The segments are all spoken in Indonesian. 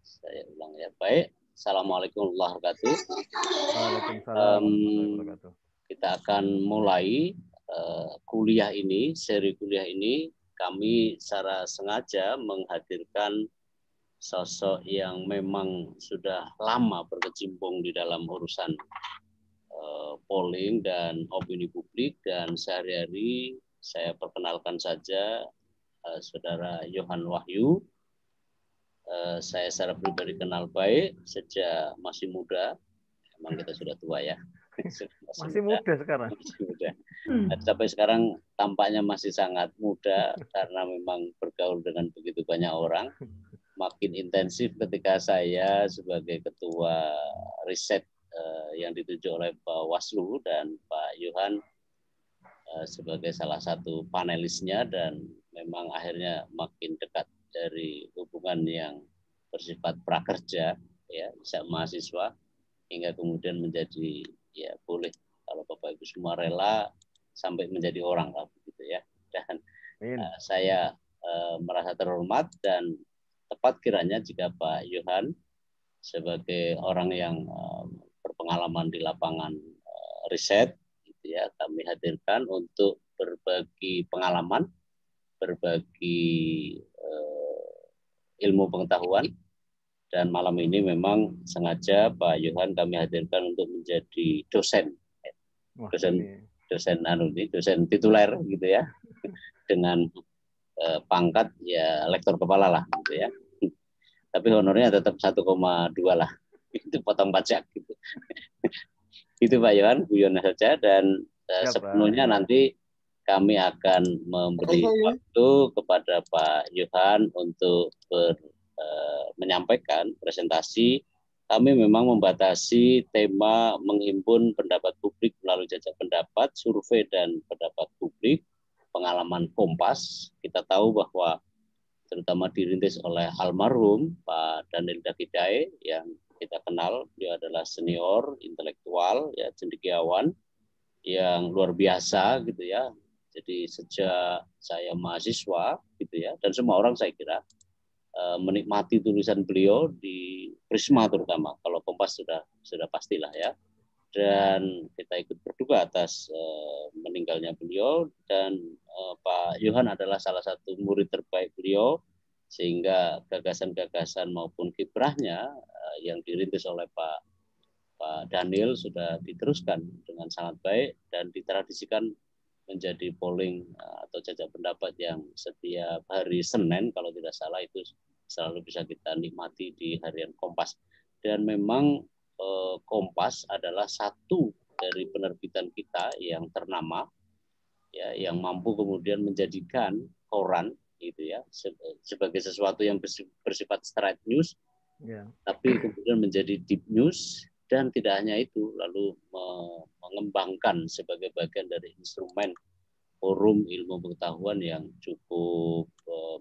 Saya ulang ya. Baik. Assalamualaikum warahmatullahi wabarakatuh. Waalaikumsalam warahmatullahi wabarakatuh. Kita akan mulai kuliah ini, seri kuliah ini. Kami secara sengaja menghadirkan sosok yang memang sudah lama berkecimpung di dalam urusan polling dan opini publik, dan sehari-hari saya perkenalkan saja Saudara Yohan Wahyu. Saya secara pribadi kenal baik sejak masih muda. Emang kita sudah tua ya. Masih muda sekarang. Masih muda. Dan sampai sekarang tampaknya masih sangat muda karena memang bergaul dengan begitu banyak orang. Makin intensif ketika saya sebagai ketua riset yang ditunjuk oleh Pak Waslu dan Pak Yohan sebagai salah satu panelisnya, dan memang akhirnya makin dekat dari hubungan yang bersifat prakerja ya, bisa mahasiswa hingga kemudian menjadi ya boleh kalau Bapak Ibu semua rela sampai menjadi orang lah begitu ya. Dan saya merasa terhormat dan tepat kiranya jika Pak Yohan sebagai orang yang berpengalaman di lapangan riset gitu ya, kami hadirkan untuk berbagi pengalaman, berbagi ilmu pengetahuan. Dan malam ini memang sengaja Pak Yohan kami hadirkan untuk menjadi dosen tituler gitu ya, dengan pangkat ya lektor kepala lah gitu ya. Tapi honornya tetap 1,2 lah, itu potong pajak gitu. Itu Pak Yohan, guyonan saja, dan sepenuhnya nanti kami akan memberi waktu kepada Pak Yohan untuk menyampaikan presentasi. Kami memang membatasi tema menghimpun pendapat publik melalui jajak pendapat, survei dan pendapat publik, pengalaman Kompas. Kita tahu bahwa terutama dirintis oleh almarhum Pak Daniel Dakidae yang kita kenal, dia adalah senior intelektual ya, cendekiawan yang luar biasa gitu ya. Jadi sejak saya mahasiswa gitu ya, dan semua orang saya kira menikmati tulisan beliau di Prisma terutama. Kalau Kompas sudah pastilah ya. Dan kita ikut berduka atas meninggalnya beliau, dan Pak Yohan adalah salah satu murid terbaik beliau, sehingga gagasan-gagasan maupun kiprahnya yang dirintis oleh Pak Daniel sudah diteruskan dengan sangat baik dan ditradisikan menjadi polling atau jajak pendapat yang setiap hari Senin kalau tidak salah itu selalu bisa kita nikmati di harian Kompas. Dan memang Kompas adalah satu dari penerbitan kita yang ternama ya, yang mampu kemudian menjadikan koran gitu ya sebagai sesuatu yang bersifat straight news, tapi kemudian menjadi deep news. Dan tidak hanya itu, lalu mengembangkan sebagai bagian dari instrumen forum ilmu pengetahuan yang cukup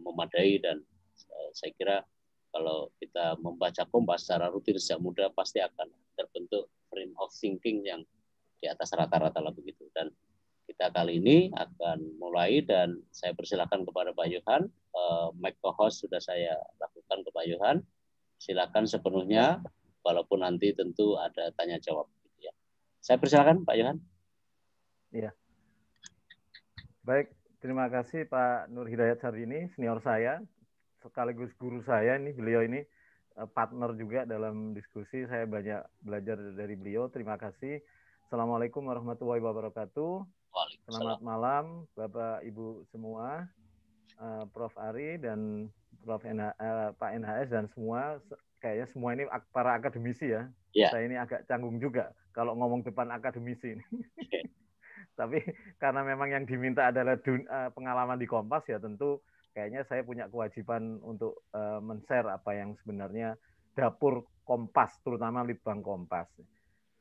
memadai. Dan saya kira kalau kita membaca Kompas secara rutin sejak muda pasti akan terbentuk frame of thinking yang di atas rata-rata lah begitu. Dan kita kali ini akan mulai, dan saya persilakan kepada Pak Yohan. Mic co-host sudah saya lakukan ke Pak Yohan. Silakan sepenuhnya, walaupun nanti tentu ada tanya jawab. Gitu ya. Saya persilakan Pak Yohan. Iya. Baik, terima kasih Pak Nur Hidayat Sardini, senior saya, sekaligus guru saya. Ini beliau ini partner juga dalam diskusi. Saya banyak belajar dari beliau. Terima kasih. Assalamualaikum warahmatullahi wabarakatuh. Selamat malam Bapak Ibu semua, Prof. Ari dan Pak NHS dan semua. Kayaknya semua ini para akademisi ya. Saya ini agak canggung juga kalau ngomong depan akademisi ini. Tapi karena memang yang diminta adalah pengalaman di Kompas, ya tentu kayaknya saya punya kewajiban untuk men-share apa yang sebenarnya dapur Kompas, terutama Litbang Kompas.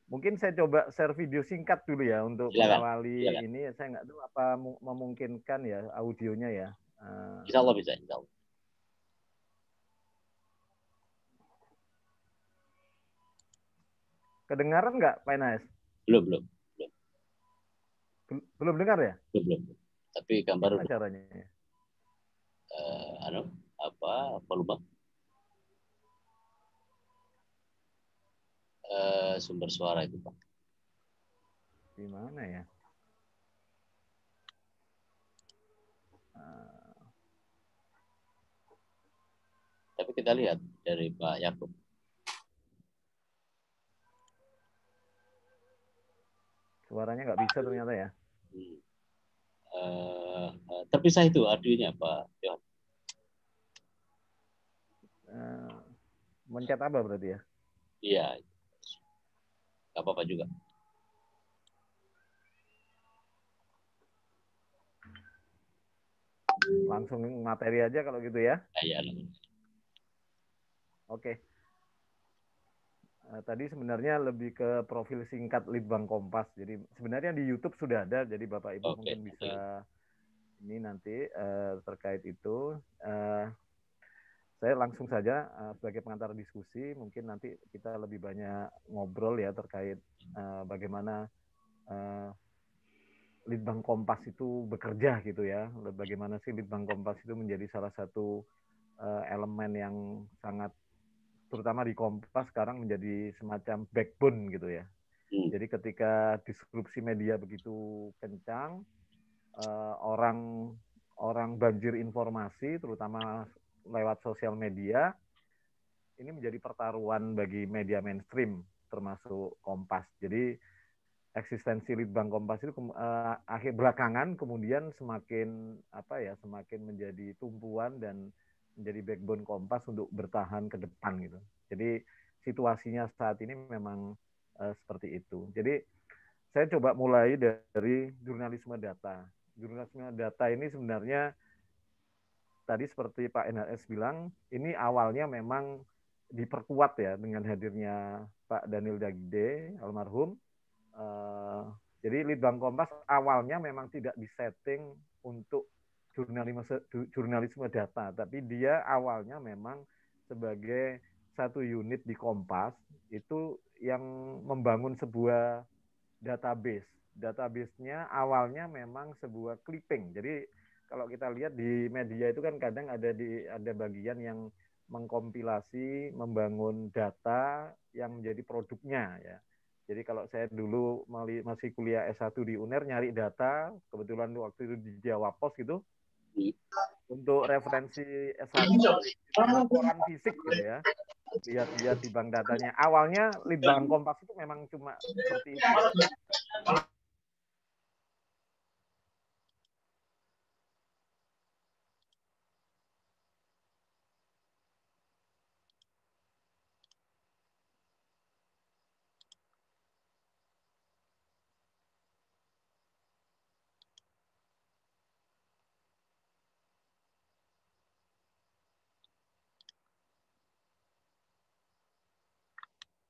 Mungkin saya coba share video singkat dulu ya untuk mengawali ini. Saya nggak tahu apa memungkinkan ya audionya ya. Insya Allah bisa, insya Allah. Kedengaran nggak Pak Inas? Belum. Belum dengar ya? Belum. Tapi gambar apa caranya? volume? Sumber suara itu, Pak. Di mana ya? Tapi kita lihat dari Pak Yakub. Suaranya nggak bisa ternyata ya. Terpisah itu audionya, Pak Yohan. Mencet apa berarti ya? Iya, nggak apa-apa juga. Langsung materi aja kalau gitu ya. Iya. Oke. Tadi sebenarnya lebih ke profil singkat Litbang Kompas. Jadi sebenarnya di YouTube sudah ada. Jadi Bapak Ibu mungkin bisa ini nanti terkait itu. Saya langsung saja sebagai pengantar diskusi. Mungkin nanti kita lebih banyak ngobrol ya terkait bagaimana Litbang Kompas itu bekerja gitu ya. Bagaimana sih Litbang Kompas itu menjadi salah satu elemen yang sangat, terutama di Kompas sekarang menjadi semacam backbone gitu ya. Jadi ketika disrupsi media begitu kencang, orang banjir informasi, terutama lewat sosial media, ini menjadi pertaruhan bagi media mainstream, termasuk Kompas. Jadi eksistensi Litbang Kompas itu akhir belakangan kemudian semakin menjadi tumpuan dan menjadi backbone Kompas untuk bertahan ke depan gitu. Jadi situasinya saat ini memang seperti itu. Jadi saya coba mulai dari jurnalisme data. Jurnalisme data ini sebenarnya tadi seperti Pak NHS bilang, ini awalnya memang diperkuat ya dengan hadirnya Pak Daniel Dagide almarhum. Jadi Litbang Kompas awalnya memang tidak disetting untuk jurnalisme data, tapi dia awalnya memang sebagai satu unit di Kompas itu yang membangun sebuah database. Database-nya awalnya memang sebuah clipping. Jadi kalau kita lihat di media itu kan kadang ada bagian yang mengkompilasi, membangun data yang menjadi produknya ya. Jadi kalau saya dulu masih kuliah S1 di UNER nyari data, kebetulan waktu itu di Jawa Pos gitu, untuk referensi S1 laporan fisik gitu ya, lihat-lihat di bank datanya. Awalnya Litbang Kompas itu memang cuma seperti itu.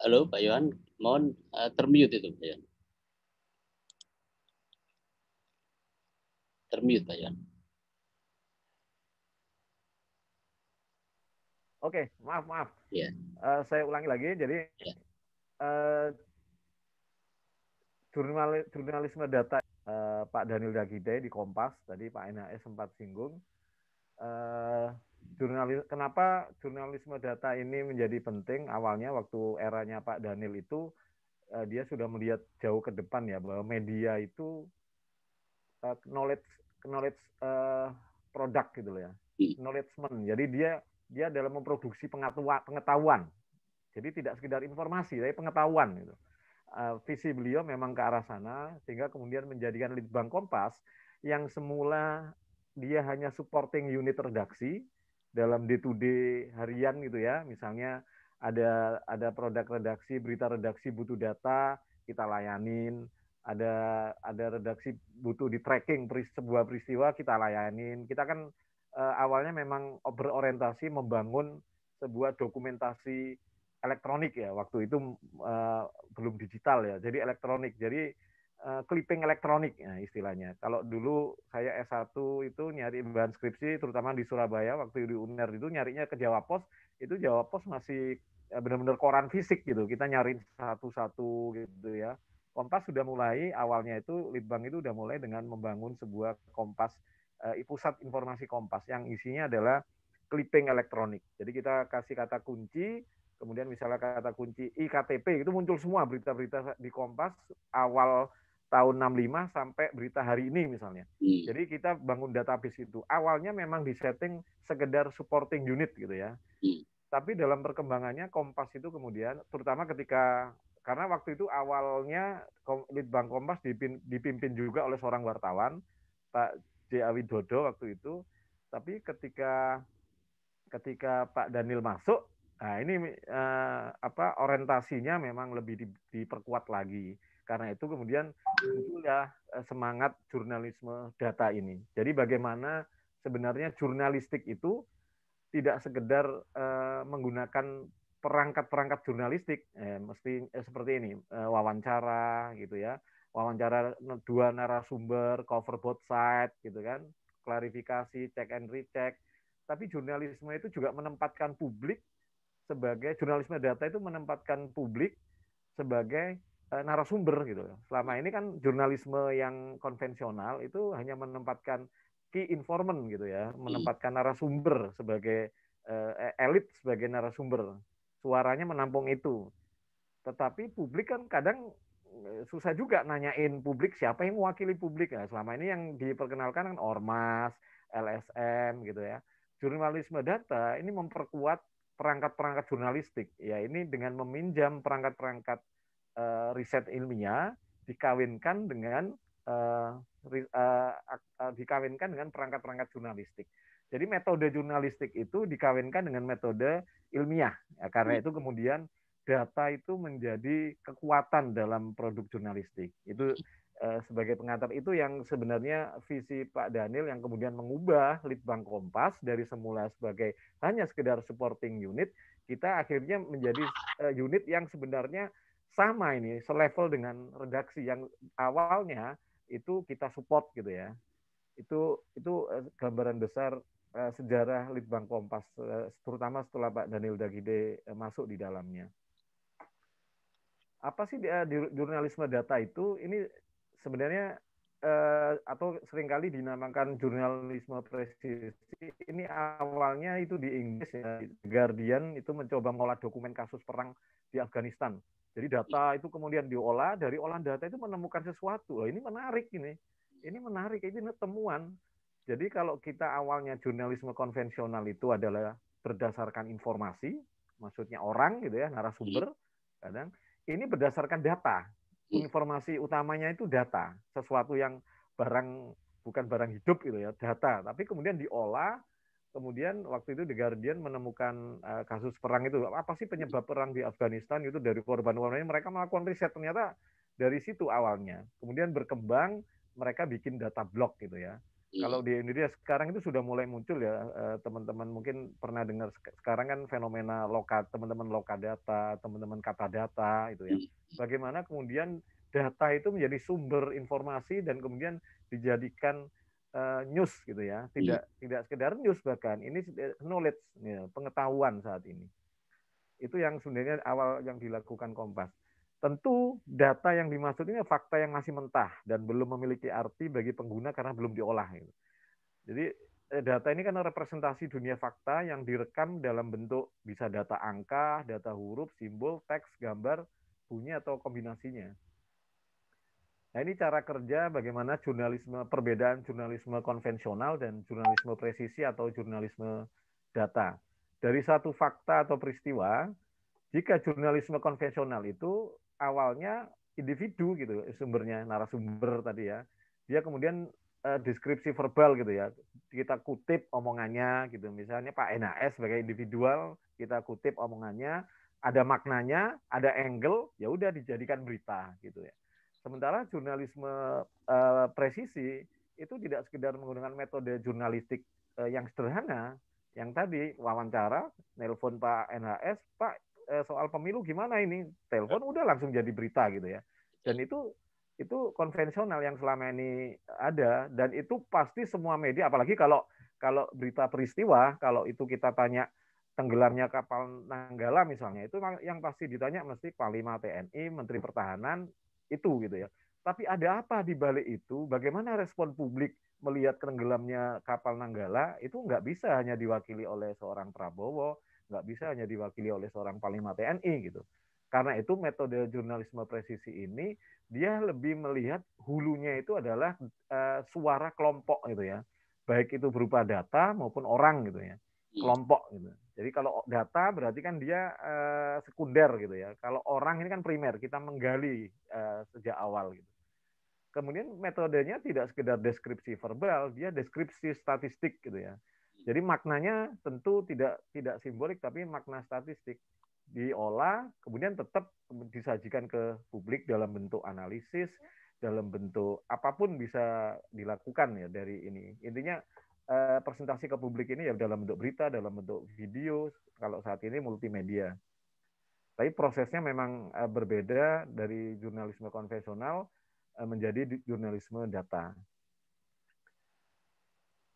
Halo Pak Yohan, mohon termute itu Pak Yohan. Termute Pak Yohan. Oke, maaf. Yeah. Saya ulangi lagi. Jadi jurnalisme data Pak Daniel Dagide di Kompas tadi Pak NHS sempat singgung. Kenapa jurnalisme data ini menjadi penting? Awalnya waktu eranya Pak Daniel itu dia sudah melihat jauh ke depan ya, bahwa media itu knowledge produk gitu loh ya, knowledgement. Jadi dia dalam memproduksi pengetahuan. Jadi tidak sekedar informasi, tapi pengetahuan gitu. Visi beliau memang ke arah sana, sehingga kemudian menjadikan Litbang Kompas yang semula dia hanya supporting unit redaksi dalam day-to-day harian gitu ya. Misalnya ada produk redaksi, berita redaksi butuh data, kita layanin. Ada redaksi butuh di tracking sebuah peristiwa, kita layanin. Kita kan awalnya memang berorientasi membangun sebuah dokumentasi elektronik ya, waktu itu belum digital ya, jadi elektronik, jadi clipping elektronik ya, istilahnya. Kalau dulu saya S1 itu nyari bahan skripsi, terutama di Surabaya, waktu di UNER itu nyarinya ke Jawa Pos, itu Jawa Pos masih benar-benar koran fisik gitu, kita nyari satu-satu gitu ya. Kompas sudah mulai, awalnya itu Litbang itu udah mulai dengan membangun sebuah Kompas, pusat informasi Kompas, yang isinya adalah clipping elektronik. Jadi kita kasih kata kunci, kemudian misalnya kata kunci IKTP, itu muncul semua berita-berita di Kompas awal tahun 65 sampai berita hari ini misalnya. Jadi kita bangun database itu. Awalnya memang disetting sekedar supporting unit gitu ya. Tapi dalam perkembangannya Kompas itu kemudian, terutama ketika, karena waktu itu awalnya Litbang Kompas dipimpin juga oleh seorang wartawan, Pak J.A. Widodo waktu itu. Tapi ketika Pak Daniel masuk, nah ini orientasinya memang lebih diperkuat lagi. Karena itu kemudian muncullah semangat jurnalisme data ini. Jadi bagaimana sebenarnya jurnalistik itu tidak sekedar menggunakan perangkat-perangkat jurnalistik, mesti seperti ini, wawancara gitu ya, wawancara dua narasumber, cover both side gitu kan, klarifikasi, check and recheck. Tapi jurnalisme itu juga menempatkan publik sebagai, jurnalisme data itu menempatkan publik sebagai narasumber gitu. Selama ini kan jurnalisme yang konvensional itu hanya menempatkan key informant gitu ya, menempatkan narasumber sebagai elit sebagai narasumber, suaranya menampung itu. Tetapi publik kan kadang susah juga nanyain publik siapa yang mewakili publik. Nah, selama ini yang diperkenalkan kan ormas, LSM gitu ya. Jurnalisme data ini memperkuat perangkat-perangkat jurnalistik. Ya ini dengan meminjam perangkat-perangkat riset ilmiah dikawinkan dengan perangkat-perangkat jurnalistik. Jadi metode jurnalistik itu dikawinkan dengan metode ilmiah. Ya, karena itu kemudian data itu menjadi kekuatan dalam produk jurnalistik. Itu sebagai pengantar itu yang sebenarnya visi Pak Daniel yang kemudian mengubah Litbang Kompas dari semula sebagai hanya sekedar supporting unit, kita akhirnya menjadi unit yang sebenarnya sama ini, selevel dengan redaksi yang awalnya itu kita support gitu ya. Itu gambaran besar sejarah Litbang Kompas, terutama setelah Pak Daniel Dagide masuk di dalamnya. Apa sih di jurnalisme data itu? Ini sebenarnya atau seringkali dinamakan jurnalisme presisi. Ini awalnya itu di Inggris ya, Guardian itu mencoba mengolah dokumen kasus perang di Afghanistan. Jadi data itu kemudian diolah, dari olahan data itu menemukan sesuatu. Ini menarik ini. Ini menarik, ini temuan. Jadi kalau kita awalnya jurnalisme konvensional itu adalah berdasarkan informasi, maksudnya orang gitu ya, narasumber, kadang ini berdasarkan data. Informasi utamanya itu data, sesuatu yang bukan barang hidup gitu ya, data. Tapi kemudian diolah, kemudian waktu itu The Guardian menemukan kasus perang itu, apa sih penyebab perang di Afghanistan itu dari korban-korbannya, mereka melakukan riset, ternyata dari situ awalnya. Kemudian berkembang, mereka bikin data blog gitu ya. Kalau di Indonesia sekarang itu sudah mulai muncul ya, teman-teman mungkin pernah dengar sekarang kan fenomena teman-teman Lokadata, teman-teman Katadata itu ya. Bagaimana kemudian data itu menjadi sumber informasi dan kemudian dijadikan news gitu ya, tidak sekedar news, bahkan ini knowledge ya, pengetahuan saat ini. Itu yang sebenarnya awal yang dilakukan Kompas. Tentu data yang dimaksud ini fakta yang masih mentah dan belum memiliki arti bagi pengguna karena belum diolah. Jadi data ini kan representasi dunia fakta yang direkam dalam bentuk bisa data angka, data huruf, simbol, teks, gambar, bunyi atau kombinasinya. Nah ini cara kerja bagaimana jurnalisme, perbedaan jurnalisme konvensional dan jurnalisme presisi atau jurnalisme data. Dari satu fakta atau peristiwa, jika jurnalisme konvensional itu awalnya individu gitu sumbernya, narasumber tadi ya, dia kemudian deskripsi verbal gitu ya, kita kutip omongannya gitu, misalnya Pak NHS sebagai individual, kita kutip omongannya, ada maknanya, ada angle, ya udah dijadikan berita gitu ya. Sementara jurnalisme presisi itu tidak sekedar menggunakan metode jurnalistik yang sederhana, yang tadi wawancara, nelpon Pak NHS, Pak soal pemilu gimana ini, telepon udah langsung jadi berita gitu ya. Dan itu konvensional yang selama ini ada, dan itu pasti semua media, apalagi kalau berita peristiwa, kalau itu kita tanya tenggelamnya kapal Nanggala misalnya, itu yang pasti ditanya mesti Panglima TNI, Menteri Pertahanan, itu gitu ya. Tapi ada apa di balik itu? Bagaimana respon publik melihat tenggelamnya kapal Nanggala? Itu nggak bisa hanya diwakili oleh seorang Prabowo, nggak bisa hanya diwakili oleh seorang Panglima TNI gitu. Karena itu metode jurnalisme presisi ini dia lebih melihat hulunya itu adalah suara kelompok gitu ya, baik itu berupa data maupun orang gitu ya, kelompok gitu. Jadi kalau data berarti kan dia sekunder gitu ya. Kalau orang ini kan primer, kita menggali sejak awal gitu. Kemudian metodenya tidak sekedar deskripsi verbal, dia deskripsi statistik gitu ya. Jadi maknanya tentu tidak simbolik tapi makna statistik diolah, kemudian tetap disajikan ke publik dalam bentuk analisis, dalam bentuk apapun bisa dilakukan ya dari ini. Intinya presentasi ke publik ini ya dalam bentuk berita, dalam bentuk video, kalau saat ini multimedia. Tapi prosesnya memang berbeda dari jurnalisme konvensional menjadi jurnalisme data.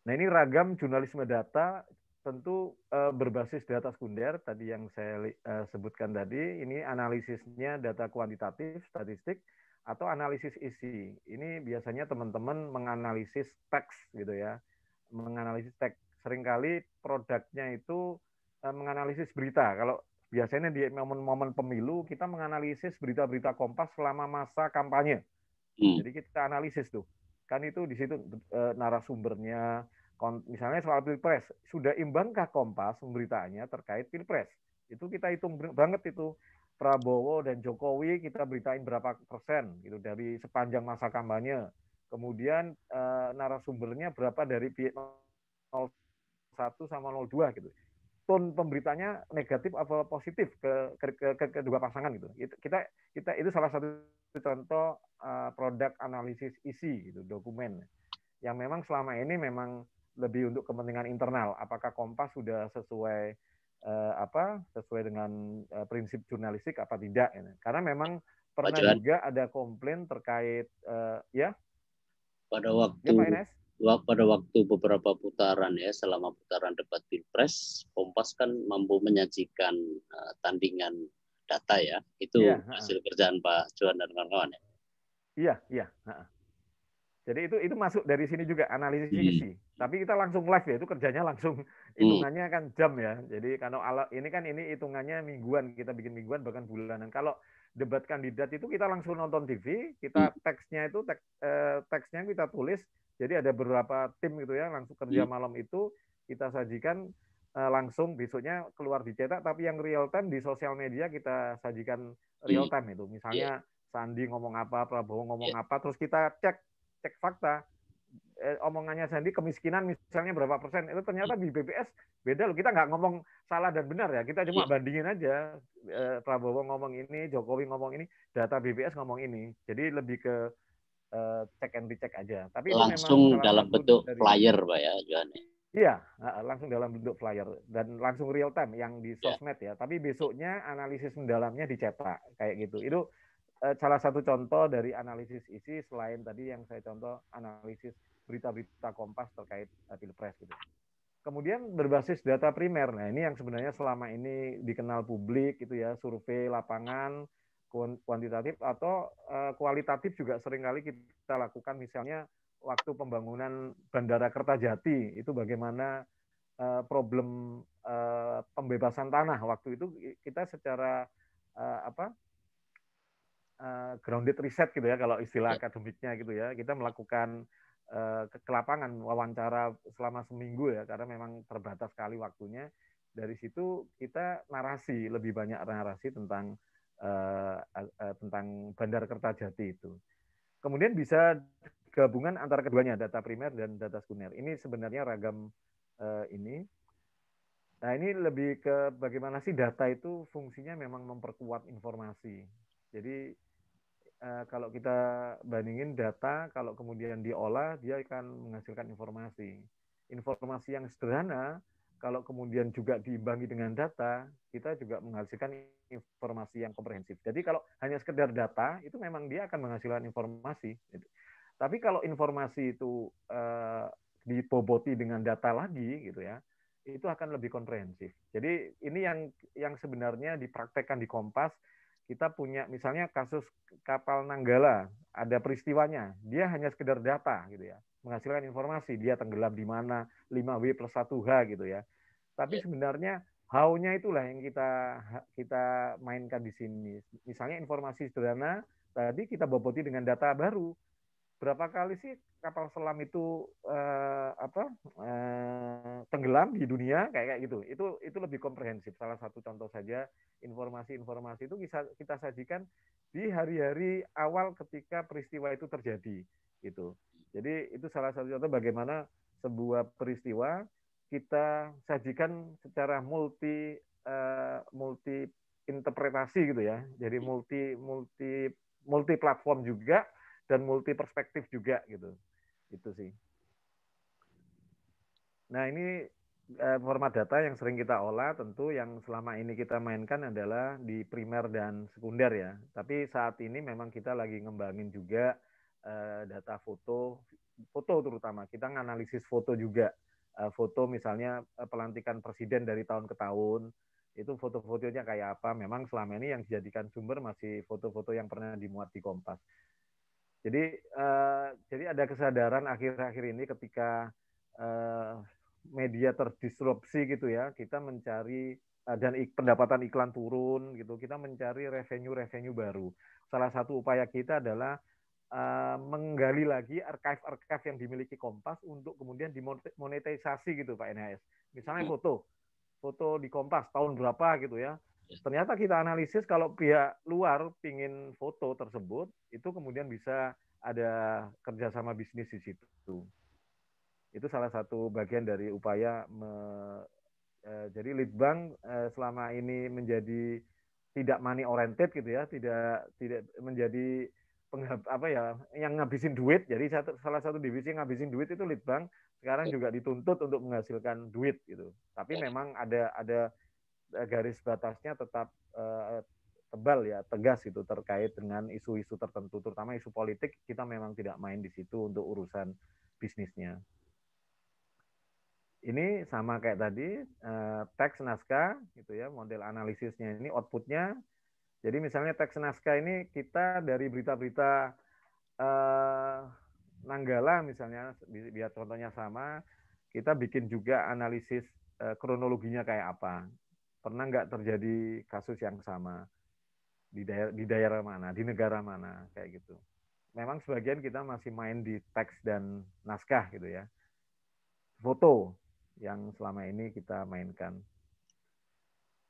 Nah ini ragam jurnalisme data tentu berbasis data sekunder tadi yang saya sebutkan tadi. Ini analisisnya data kuantitatif, statistik, atau analisis isi. Ini biasanya teman-teman menganalisis teks gitu ya, menganalisis teks. Seringkali produknya itu menganalisis berita. Kalau biasanya di momen-momen pemilu kita menganalisis berita-berita Kompas selama masa kampanye. Jadi kita analisis tuh, kan itu di situ narasumbernya, misalnya soal pilpres, sudah imbangkah Kompas pemberitaannya terkait pilpres? Itu kita hitung banget itu. Prabowo dan Jokowi kita beritain berapa persen gitu dari sepanjang masa kampanye. Kemudian narasumbernya berapa dari 01 sama 02 gitu. Tone pemberitanya negatif atau positif ke kedua pasangan gitu. Kita itu salah satu contoh produk analisis isi gitu, dokumen yang memang selama ini memang lebih untuk kepentingan internal. Apakah Kompas sudah sesuai sesuai dengan prinsip jurnalistik apa tidak? Gitu. Karena memang pernah juga ada komplain terkait ya. Pada waktu beberapa putaran ya, selama putaran debat pilpres, Kompas kan mampu menyajikan tandingan data ya. Itu hasil kerjaan Pak Johan dan kawan-kawan ya. Iya. Jadi itu masuk dari sini juga analisis isi. Tapi kita langsung live ya, itu kerjanya langsung hitungannya kan jam ya. Jadi kalau ini kan ini hitungannya mingguan, kita bikin mingguan bahkan bulanan. Kalau debat kandidat itu kita langsung nonton TV, kita teksnya itu teksnya kita tulis. Jadi ada beberapa tim gitu ya, langsung kerja malam itu kita sajikan langsung besoknya keluar dicetak. Tapi yang real time di sosial media kita sajikan real time itu. Misalnya Sandi ngomong apa, Prabowo ngomong apa, terus kita cek fakta omongannya Sandi kemiskinan misalnya berapa persen itu ternyata di BPS beda loh, kita nggak ngomong salah dan benar ya, kita cuma bandingin aja Prabowo ngomong ini, Jokowi ngomong ini, data BPS ngomong ini, jadi lebih ke cek and recheck aja. Tapi langsung itu memang dalam bentuk dari, flyer Pak ya Johan. Iya, langsung dalam bentuk flyer dan langsung real time yang di sosmed ya. Tapi besoknya analisis mendalamnya dicetak kayak gitu. Itu salah satu contoh dari analisis isi selain tadi yang saya contoh analisis berita-berita Kompas terkait pilpres gitu. Kemudian berbasis data primer. Nah, ini yang sebenarnya selama ini dikenal publik gitu ya, survei lapangan kuantitatif atau kualitatif juga seringkali kita lakukan, misalnya waktu pembangunan Bandara Kertajati itu bagaimana problem pembebasan tanah waktu itu kita secara grounded research gitu ya kalau istilah akademiknya gitu ya, kita melakukan ke lapangan wawancara selama seminggu ya karena memang terbatas sekali waktunya. Dari situ kita narasi, lebih banyak narasi tentang Bandara Kertajati itu. Kemudian bisa gabungan antara keduanya, data primer dan data sekunder. Ini sebenarnya ragam ini. Nah ini lebih ke bagaimana sih data itu fungsinya memang memperkuat informasi. Jadi kalau kita bandingin data, kalau kemudian diolah, dia akan menghasilkan informasi. Informasi yang sederhana, kalau kemudian juga diimbangi dengan data, kita juga menghasilkan informasi yang komprehensif. Jadi kalau hanya sekedar data, itu memang dia akan menghasilkan informasi. Tapi kalau informasi itu diboboti dengan data lagi, gitu ya, itu akan lebih komprehensif. Jadi ini yang sebenarnya dipraktekkan di Kompas. kita punya misalnya kasus kapal Nanggala, ada peristiwanya, dia hanya sekedar data gitu ya, menghasilkan informasi dia tenggelam di mana, 5W+1H gitu ya. Tapi sebenarnya how-nya itulah yang kita mainkan di sini. Misalnya informasi sederhana, tadi kita boboti dengan data baru. Berapa kali sih kapal selam itu tenggelam di dunia kayak gitu. Itu lebih komprehensif. Salah satu contoh saja informasi-informasi itu bisa kita sajikan di hari-hari awal ketika peristiwa itu terjadi gitu. Jadi itu salah satu contoh bagaimana sebuah peristiwa kita sajikan secara multi interpretasi gitu ya. Jadi multi platform juga dan multi perspektif juga gitu. Itu sih. Nah, ini format data yang sering kita olah tentu yang selama ini kita mainkan adalah di primer dan sekunder ya. Tapi saat ini memang kita lagi ngembangin juga data foto terutama. Kita nganalisis foto juga. Foto misalnya pelantikan presiden dari tahun ke tahun, itu foto-fotonya kayak apa. Memang selama ini yang dijadikan sumber masih foto-foto yang pernah dimuat di Kompas. Jadi ada kesadaran akhir-akhir ini ketika media terdisrupsi gitu ya, kita mencari dan pendapatan iklan turun gitu, kita mencari revenue baru. Salah satu upaya kita adalah menggali lagi archive yang dimiliki Kompas untuk kemudian dimonetisasi gitu Pak NHS. Misalnya foto di Kompas tahun berapa gitu ya. Ternyata kita analisis kalau pihak luar pingin foto tersebut, itu kemudian bisa ada kerjasama bisnis di situ. Itu salah satu bagian dari upaya jadi Litbang selama ini menjadi tidak money oriented gitu ya, tidak menjadi yang ngabisin duit. Jadi salah satu divisi yang ngabisin duit itu Litbang sekarang juga dituntut untuk menghasilkan duit gitu. Tapi memang ada garis batasnya tetap tebal ya, tegas itu terkait dengan isu-isu tertentu, terutama isu politik. Kita memang tidak main di situ untuk urusan bisnisnya. Ini sama kayak tadi, teks naskah gitu ya, model analisisnya ini outputnya. Jadi misalnya teks naskah ini kita dari berita-berita Nanggala misalnya, biar contohnya sama, kita bikin juga analisis kronologinya kayak apa. Pernah nggak terjadi kasus yang sama di daerah mana, di negara mana, kayak gitu. Memang sebagian kita masih main di teks dan naskah gitu ya. Foto yang selama ini kita mainkan.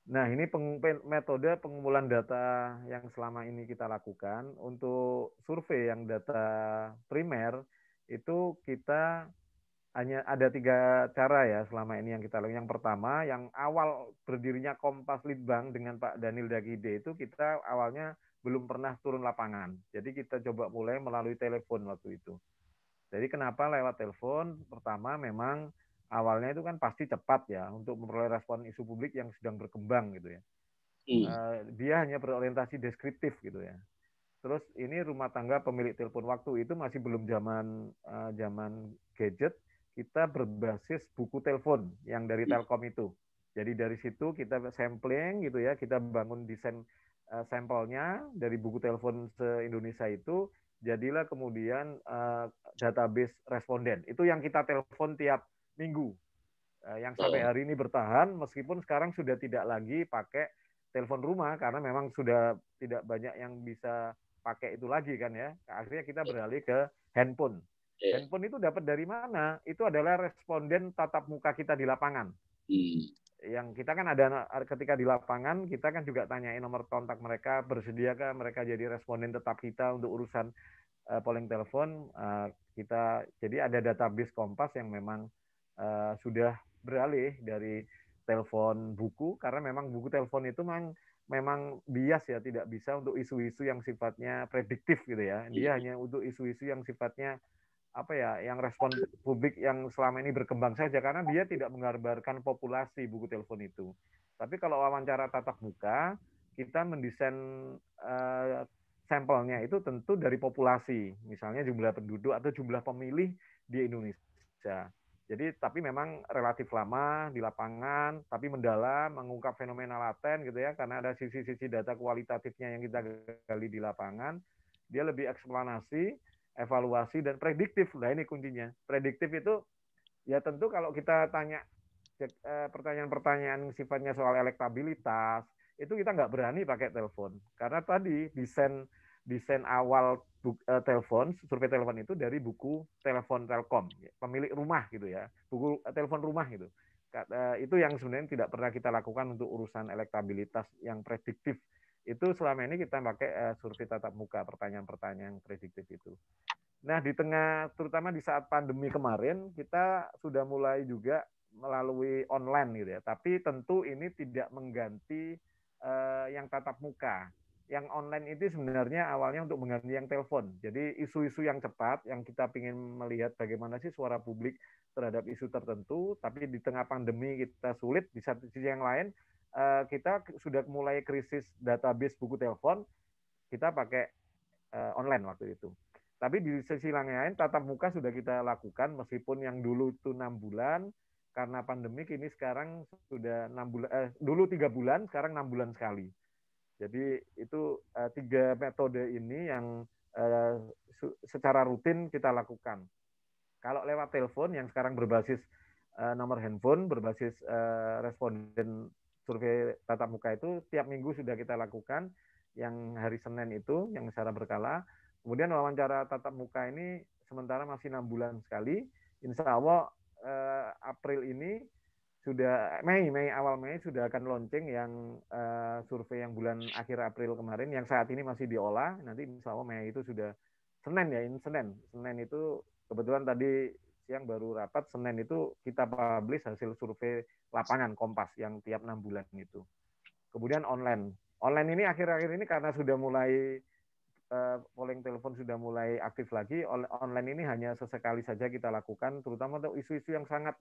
Nah, ini metode pengumpulan data yang selama ini kita lakukan. Untuk survei yang data primer, itu kita hanya ada 3 cara ya selama ini yang kita lakukan. Yang pertama, yang awal berdirinya Kompas Litbang dengan Pak Daniel Dakide itu kita awalnya belum pernah turun lapangan. Jadi kita coba mulai melalui telepon waktu itu. Jadi kenapa lewat telepon? Pertama memang awalnya itu kan pasti cepat ya untuk memperoleh respon isu publik yang sedang berkembang gitu ya. Dia hanya berorientasi deskriptif gitu ya. Terus ini rumah tangga pemilik telepon waktu itu masih belum zaman gadget, kita berbasis buku telepon yang dari Telkom itu. Jadi dari situ kita sampling gitu ya, kita bangun desain sampelnya dari buku telepon se-Indonesia itu, jadilah kemudian database responden. Itu yang kita telepon tiap minggu. Yang sampai hari ini bertahan, meskipun sekarang sudah tidak lagi pakai telepon rumah, karena memang sudah tidak banyak yang bisa pakai itu lagi kan ya. Akhirnya kita beralih ke handphone. Handphone itu dapat dari mana? Itu adalah responden tatap muka kita di lapangan. Yang kita kan ada ketika di lapangan, kita kan juga tanyain nomor kontak mereka, bersediakah mereka jadi responden tetap kita untuk urusan polling telepon. Kita jadi ada database Kompas yang memang sudah beralih dari telepon buku, karena memang buku telepon itu memang bias ya, tidak bisa untuk isu-isu yang sifatnya prediktif gitu ya. Dia hanya untuk isu-isu yang sifatnya yang respon publik yang selama ini berkembang saja, karena dia tidak menggambarkan populasi buku telepon itu. Tapi kalau wawancara tatap muka, kita mendesain sampelnya itu tentu dari populasi, misalnya jumlah penduduk atau jumlah pemilih di Indonesia. Jadi tapi memang relatif lama di lapangan, tapi mendalam, mengungkap fenomena laten gitu ya, karena ada sisi-sisi data kualitatifnya yang kita gali di lapangan. Dia lebih eksplanasi, evaluasi, dan prediktif. Nah ini kuncinya. Prediktif itu ya tentu kalau kita tanya pertanyaan-pertanyaan sifatnya soal elektabilitas, itu kita nggak berani pakai telepon. Karena tadi desain awal telepon, survei telepon itu dari buku telepon Telkom, pemilik rumah gitu ya, buku telepon rumah gitu. Itu yang sebenarnya tidak pernah kita lakukan untuk urusan elektabilitas yang prediktif. Itu selama ini kita pakai survei tatap muka, pertanyaan-pertanyaan prediktif itu. Nah, di tengah, terutama di saat pandemi kemarin, kita sudah mulai juga melalui online gitu ya. Tapi tentu ini tidak mengganti yang tatap muka. Yang online itu sebenarnya awalnya untuk mengganti yang telepon. Jadi isu-isu yang cepat, yang kita ingin melihat bagaimana sih suara publik terhadap isu tertentu, tapi di tengah pandemi kita sulit. Di satu sisi yang lain, kita sudah mulai krisis database buku telepon, kita pakai online waktu itu. Tapi di sisi lain, tatap muka sudah kita lakukan, meskipun yang dulu itu 6 bulan, karena pandemi ini sekarang sudah 6 bulan, dulu 3 bulan, sekarang 6 bulan sekali. Jadi itu 3 metode ini yang secara rutin kita lakukan. Kalau lewat telepon yang sekarang berbasis nomor handphone, berbasis responden survei tatap muka itu tiap minggu sudah kita lakukan, yang hari Senin itu yang secara berkala. Kemudian wawancara tatap muka ini sementara masih 6 bulan sekali. Insya Allah April ini sudah awal Mei sudah akan launching yang survei yang bulan akhir April kemarin, yang saat ini masih diolah. Nanti insya Allah Mei itu sudah Senin ya, ini Senin itu kebetulan tadi siang baru rapat, Senin itu kita publish hasil survei lapangan Kompas yang tiap 6 bulan itu. Kemudian online ini akhir-akhir ini karena sudah mulai polling telepon sudah mulai aktif lagi, online ini hanya sesekali saja kita lakukan, terutama untuk isu-isu yang sangat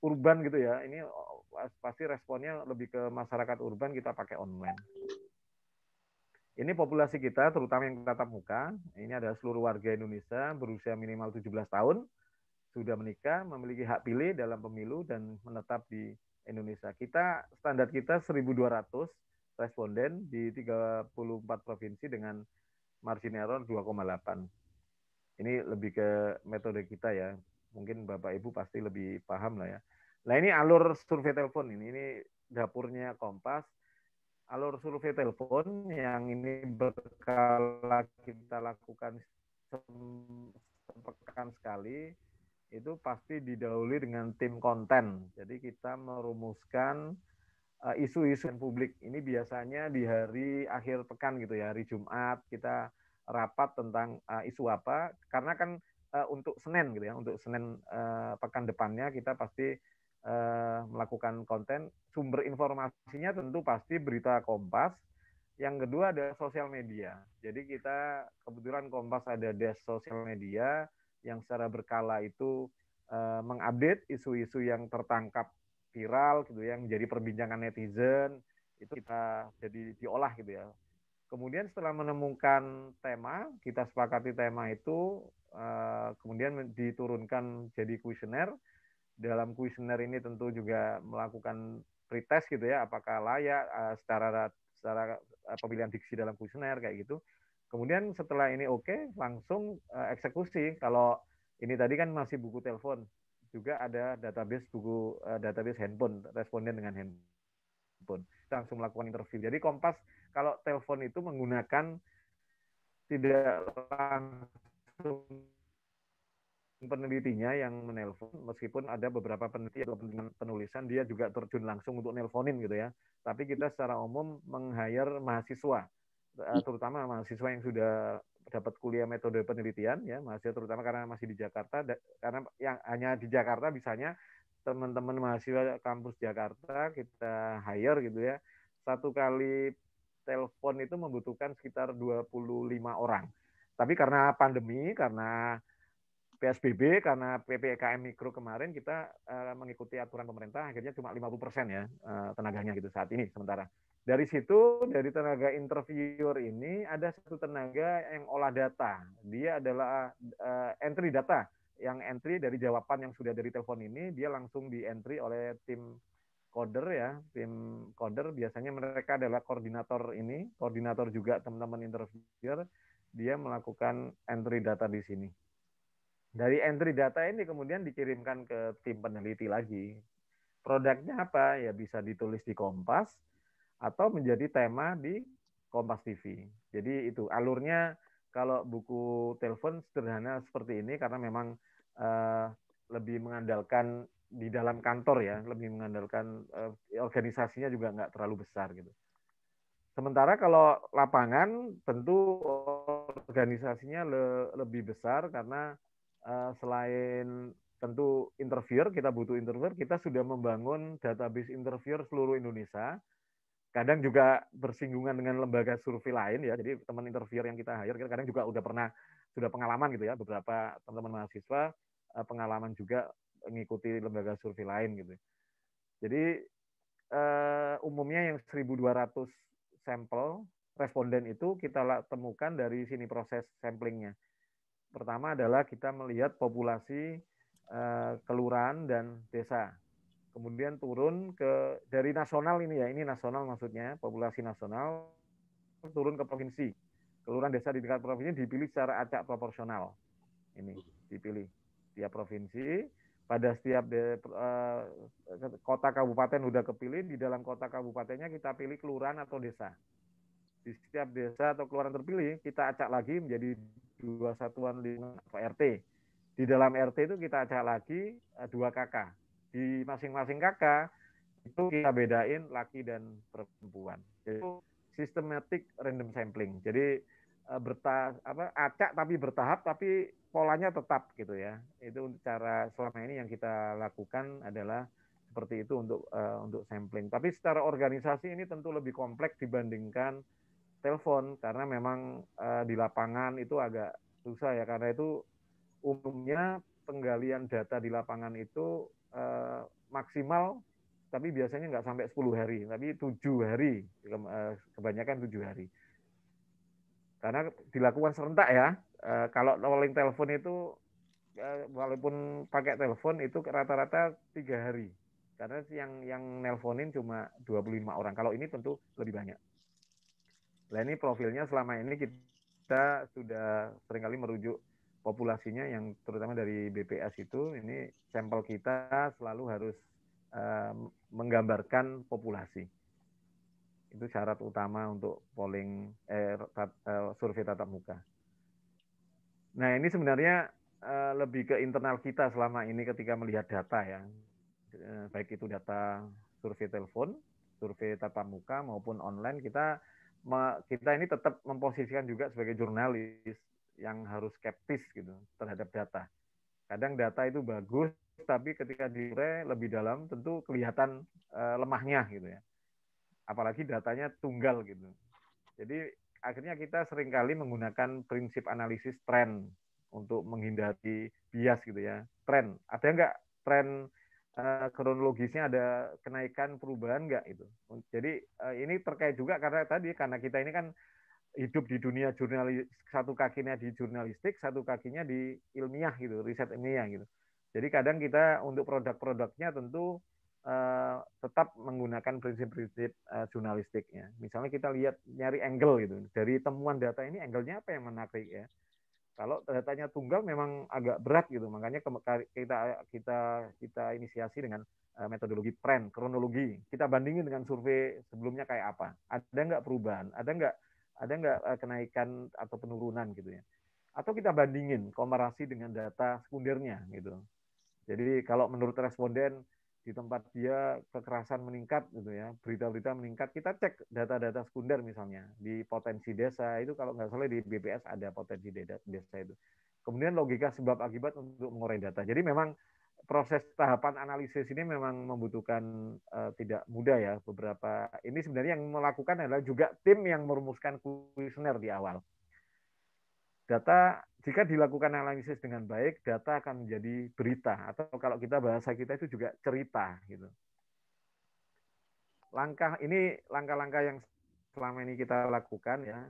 urban gitu ya. Ini pasti responnya lebih ke masyarakat urban, kita pakai online. Ini populasi kita, terutama yang tatap muka. Ini adalah seluruh warga Indonesia berusia minimal 17 tahun, sudah menikah, memiliki hak pilih dalam pemilu, dan menetap di Indonesia. Standar kita 1.200 responden di 34 provinsi dengan margin error 2,8. Ini lebih ke metode kita ya. Mungkin Bapak Ibu pasti lebih paham lah ya. Nah ini alur survei telepon ini dapurnya Kompas. Alur survei telepon yang ini berkala kita lakukan sepekan sekali, itu pasti didahului dengan tim konten. Jadi kita merumuskan isu-isu publik. Ini biasanya di hari akhir pekan gitu ya, hari Jumat kita rapat tentang isu apa. Karena kan untuk Senin gitu ya, untuk Senin pekan depannya kita pasti melakukan konten. Sumber informasinya tentu pasti berita Kompas. Yang kedua ada sosial media. Jadi kita kebetulan Kompas ada desk sosial media yang secara berkala itu mengupdate isu-isu yang tertangkap viral gitu ya, yang menjadi perbincangan netizen, itu kita jadi diolah gitu ya. Kemudian setelah menemukan tema, kita sepakati tema itu, kemudian diturunkan jadi kuesioner. Dalam kuesioner ini tentu juga melakukan pretest gitu ya, apakah layak secara pemilihan diksi dalam kuesioner kayak gitu. Kemudian setelah ini oke, langsung eksekusi. Kalau ini tadi kan masih buku telepon, juga ada database database handphone, responden dengan handphone. Kita langsung melakukan interview. Jadi Kompas kalau telepon itu menggunakan tidak langsung penelitinya yang menelpon, meskipun ada beberapa peneliti atau penulisan dia juga terjun langsung untuk nelponin gitu ya. Tapi kita secara umum meng-hire mahasiswa, terutama mahasiswa yang sudah dapat kuliah metode penelitian ya, mahasiswa terutama karena masih di Jakarta, karena yang hanya di Jakarta misalnya teman-teman mahasiswa kampus Jakarta kita hire gitu ya. Satu kali telepon itu membutuhkan sekitar 25 orang. Tapi karena pandemi, karena PSBB, karena PPKM Mikro kemarin kita mengikuti aturan pemerintah, akhirnya cuma 50% ya tenaganya gitu saat ini sementara. Dari situ, dari tenaga interviewer ini ada satu tenaga yang olah data. Dia adalah entry data. yang entry dari jawaban yang sudah dari telepon ini, dia langsung di entry oleh tim coder ya, tim coder biasanya mereka adalah koordinator juga teman-teman interviewer, dia melakukan entry data di sini. Dari entry data ini kemudian dikirimkan ke tim peneliti lagi. Produknya apa? Ya bisa ditulis di Kompas atau menjadi tema di Kompas TV. Jadi itu alurnya kalau buku telepon sederhana seperti ini karena memang lebih mengandalkan di dalam kantor ya, lebih mengandalkan organisasinya juga nggak terlalu besar gitu. Sementara kalau lapangan tentu organisasinya lebih besar karena selain tentu interviewer, kita butuh interviewer, kita sudah membangun database interviewer seluruh Indonesia. Kadang juga bersinggungan dengan lembaga survei lain ya. Jadi teman interviewer yang kita hire kadang juga sudah pengalaman gitu ya. Beberapa teman-teman mahasiswa pengalaman juga mengikuti lembaga survei lain gitu. Jadi umumnya yang 1.200 sampel responden itu kita temukan dari sini proses samplingnya. Pertama adalah kita melihat populasi kelurahan dan desa. Kemudian turun dari nasional ini ya, ini nasional maksudnya, populasi nasional, turun ke provinsi. Kelurahan desa di tingkat provinsi dipilih secara acak proporsional. Ini dipilih tiap provinsi, pada setiap kota kabupaten sudah kepilih, di dalam kota kabupatennya kita pilih kelurahan atau desa. Di setiap desa atau kelurahan terpilih, kita acak lagi menjadi 2 satuan lingkungan atau RT. Di dalam RT itu kita acak lagi 2 kakak. Di masing-masing kakak itu kita bedain laki dan perempuan. Jadi systematic random sampling. Jadi acak tapi bertahap tapi polanya tetap gitu ya. Itu cara selama ini yang kita lakukan adalah seperti itu untuk sampling. Tapi secara organisasi ini tentu lebih kompleks dibandingkan telepon karena memang di lapangan itu agak susah ya karena itu umumnya penggalian data di lapangan itu maksimal tapi biasanya nggak sampai 10 hari, tapi 7 hari, kebanyakan 7 hari. Karena dilakukan serentak ya, kalau calling telepon itu, walaupun pakai telepon itu rata-rata 3 hari. Karena yang nelponin cuma 25 orang, kalau ini tentu lebih banyak. Nah ini profilnya selama ini kita sudah seringkali merujuk populasinya yang terutama dari BPS itu, ini sampel kita selalu harus menggambarkan populasi. Itu syarat utama untuk polling survei tatap muka. Nah ini sebenarnya lebih ke internal kita selama ini ketika melihat data ya, baik itu data survei telepon, survei tatap muka maupun online, kita ini tetap memposisikan juga sebagai jurnalis yang harus skeptis gitu terhadap data. Kadang data itu bagus, tapi ketika diurai lebih dalam tentu kelihatan lemahnya gitu ya. Apalagi datanya tunggal gitu. Jadi akhirnya kita seringkali menggunakan prinsip analisis tren untuk menghindari bias gitu ya. Tren, ada nggak tren kronologisnya, ada kenaikan perubahan nggak itu. Jadi ini terkait juga karena kita ini kan hidup di dunia jurnalis, satu kakinya di jurnalistik, satu kakinya di ilmiah gitu, riset ilmiah gitu. Jadi kadang kita untuk produk-produknya tentu tetap menggunakan prinsip-prinsip jurnalistiknya. Misalnya kita lihat nyari angle gitu, dari temuan data ini angle-nya apa yang menarik ya. Kalau datanya tunggal memang agak berat gitu, makanya kita inisiasi dengan metodologi trend, kronologi. Kita bandingin dengan survei sebelumnya kayak apa. Ada nggak perubahan? Ada nggak kenaikan atau penurunan gitu ya? Atau kita bandingin komparasi dengan data sekundernya gitu. Jadi kalau menurut responden di tempat dia kekerasan meningkat gitu ya, berita-berita meningkat, kita cek data-data sekunder misalnya di potensi desa itu, kalau nggak salah di BPS ada potensi desa itu. Kemudian logika sebab akibat untuk mengurai data. Jadi memang proses tahapan analisis ini memang membutuhkan tidak mudah ya. Beberapa ini sebenarnya yang melakukan adalah juga tim yang merumuskan kuesioner di awal. Data jika dilakukan analisis dengan baik, data akan menjadi berita, atau kalau kita bahasa kita itu juga cerita gitu. Langkah-langkah yang selama ini kita lakukan ya,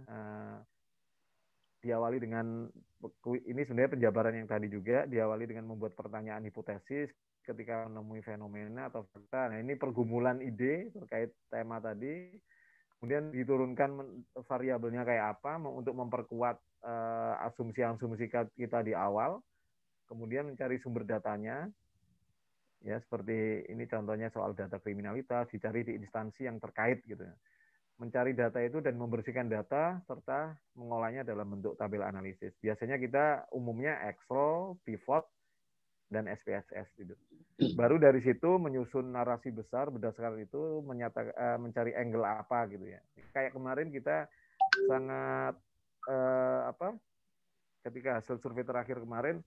diawali dengan ini sebenarnya penjabaran yang tadi juga diawali dengan membuat pertanyaan hipotesis ketika menemui fenomena atau fakta. Nah, ini pergumulan ide terkait tema tadi. Kemudian diturunkan variabelnya kayak apa untuk memperkuat asumsi-asumsi kita di awal. Kemudian mencari sumber datanya. Ya, seperti ini contohnya soal data kriminalitas, dicari di instansi yang terkait gitu ya. Mencari data itu dan membersihkan data serta mengolahnya dalam bentuk tabel analisis. Biasanya kita umumnya Excel, pivot, dan SPSS gitu. Baru dari situ menyusun narasi besar berdasarkan itu mencari angle apa gitu ya. Kayak kemarin kita sangat ketika hasil survei terakhir kemarin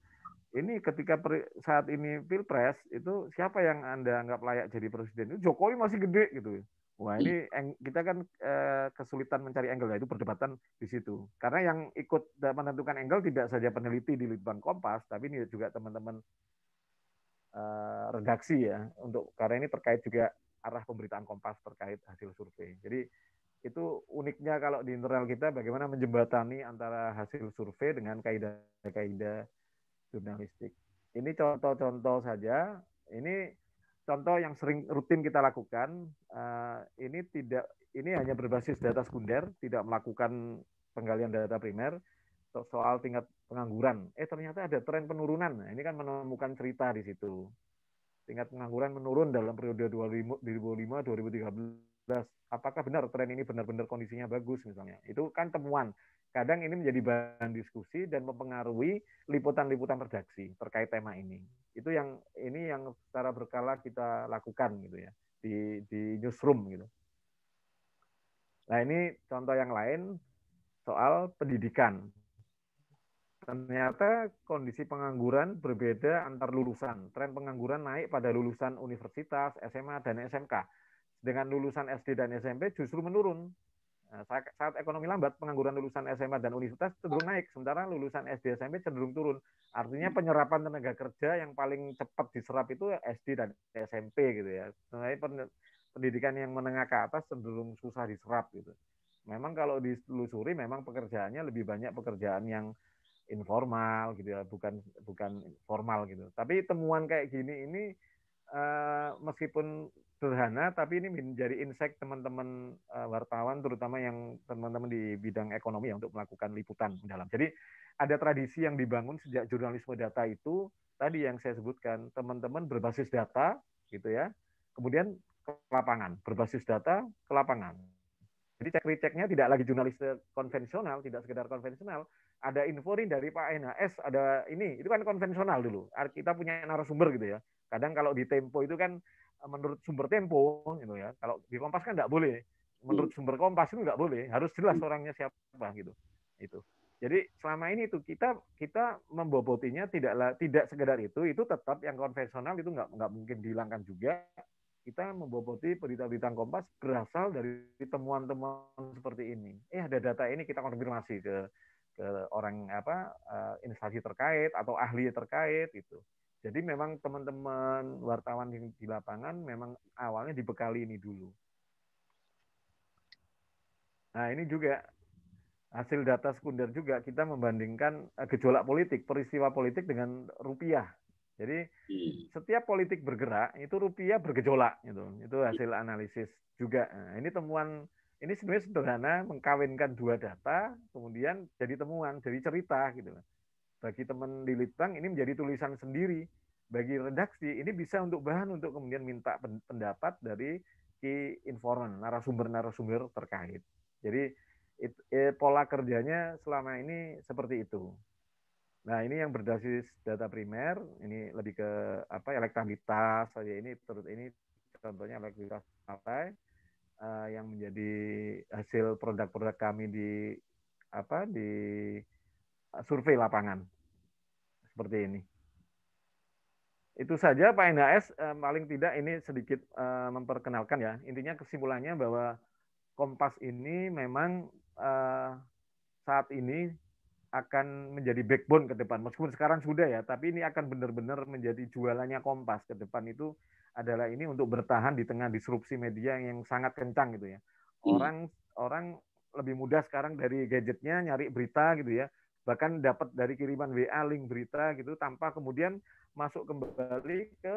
ini ketika saat ini Pilpres itu siapa yang Anda anggap layak jadi presiden? Itu Jokowi masih gede gitu. Wah, ini kita kan kesulitan mencari angle, itu perdebatan di situ. Karena yang ikut menentukan angle tidak saja peneliti di Litbang Kompas, tapi ini juga teman-teman redaksi ya, karena ini terkait juga arah pemberitaan Kompas terkait hasil survei. Jadi itu uniknya kalau di internal kita bagaimana menjembatani antara hasil survei dengan kaidah-kaidah jurnalistik. Ini contoh-contoh saja. Ini contoh yang sering rutin kita lakukan. Ini hanya berbasis data sekunder, tidak melakukan penggalian data primer. Soal tingkat pengangguran. Ternyata ada tren penurunan. Nah, ini kan menemukan cerita di situ. Tingkat pengangguran menurun dalam periode 2005-2013. Apakah benar tren ini benar-benar kondisinya bagus misalnya? Itu kan temuan. Kadang ini menjadi bahan diskusi dan mempengaruhi liputan-liputan redaksi terkait tema ini. Itu yang secara berkala kita lakukan gitu ya di newsroom gitu. Nah, ini contoh yang lain soal pendidikan. Ternyata kondisi pengangguran berbeda antar lulusan. Tren pengangguran naik pada lulusan universitas, SMA, dan SMK. Dengan lulusan SD dan SMP justru menurun. Nah, saat ekonomi lambat, pengangguran lulusan SMA dan universitas cenderung naik, sementara lulusan SD SMP cenderung turun. Artinya penyerapan tenaga kerja yang paling cepat diserap itu SD dan SMP gitu ya. Sebenarnya pendidikan yang menengah ke atas cenderung susah diserap gitu. Memang kalau ditelusuri memang pekerjaannya lebih banyak pekerjaan yang informal gitu ya, bukan formal gitu. Tapi temuan kayak gini ini meskipun sederhana, tapi ini menjadi insight teman-teman wartawan, terutama yang teman-teman di bidang ekonomi ya, untuk melakukan liputan mendalam. Jadi ada tradisi yang dibangun sejak jurnalisme data itu, tadi yang saya sebutkan, teman-teman berbasis data gitu ya, kemudian ke lapangan, berbasis data ke lapangan. Jadi cek-receknya tidak lagi jurnalis konvensional, tidak sekedar konvensional. Ada info nih dari Pak NHS, ada ini, itu kan konvensional dulu. Kita punya narasumber gitu ya. Kadang kalau di Tempo itu kan menurut sumber Tempo gitu ya. Kalau di Kompas kan nggak boleh. Menurut sumber Kompas itu nggak boleh. Harus jelas orangnya siapa gitu. Itu. Jadi selama ini itu kita membobotinya tidak sekedar itu tetap yang konvensional itu nggak mungkin dihilangkan juga. Kita memboboti berita-berita Kompas berasal dari temuan-temuan seperti ini. Ada data ini, kita konfirmasi ke orang instansi terkait atau ahli terkait itu. Jadi memang teman-teman wartawan di lapangan memang awalnya dibekali ini dulu. Nah, ini juga hasil data sekunder juga kita membandingkan gejolak politik, peristiwa politik dengan rupiah. Jadi setiap politik bergerak itu rupiah bergejolak gitu. Itu hasil analisis juga. Nah, ini temuan ini sebenarnya sederhana, mengkawinkan dua data kemudian jadi temuan, jadi cerita gitu. Bagi teman di Litbang ini menjadi tulisan sendiri. Bagi redaksi ini bisa untuk bahan untuk kemudian minta pendapat dari key informant, narasumber-narasumber terkait. Jadi pola kerjanya selama ini seperti itu. Nah, ini yang berbasis data primer, ini lebih ke elektabilitas saja, ini contohnya elektabilitas partai yang menjadi hasil produk-produk kami di survei lapangan. Seperti ini. Itu saja Pak NHS, paling tidak ini sedikit memperkenalkan ya. Intinya kesimpulannya bahwa Kompas ini memang saat ini akan menjadi backbone ke depan. Meskipun sekarang sudah ya, tapi ini akan benar-benar menjadi jualannya Kompas ke depan itu adalah ini untuk bertahan di tengah disrupsi media yang sangat kencang gitu ya. Orang lebih mudah sekarang dari gadgetnya nyari berita gitu ya. bahkan dapat dari kiriman WA link berita gitu tanpa kemudian masuk kembali ke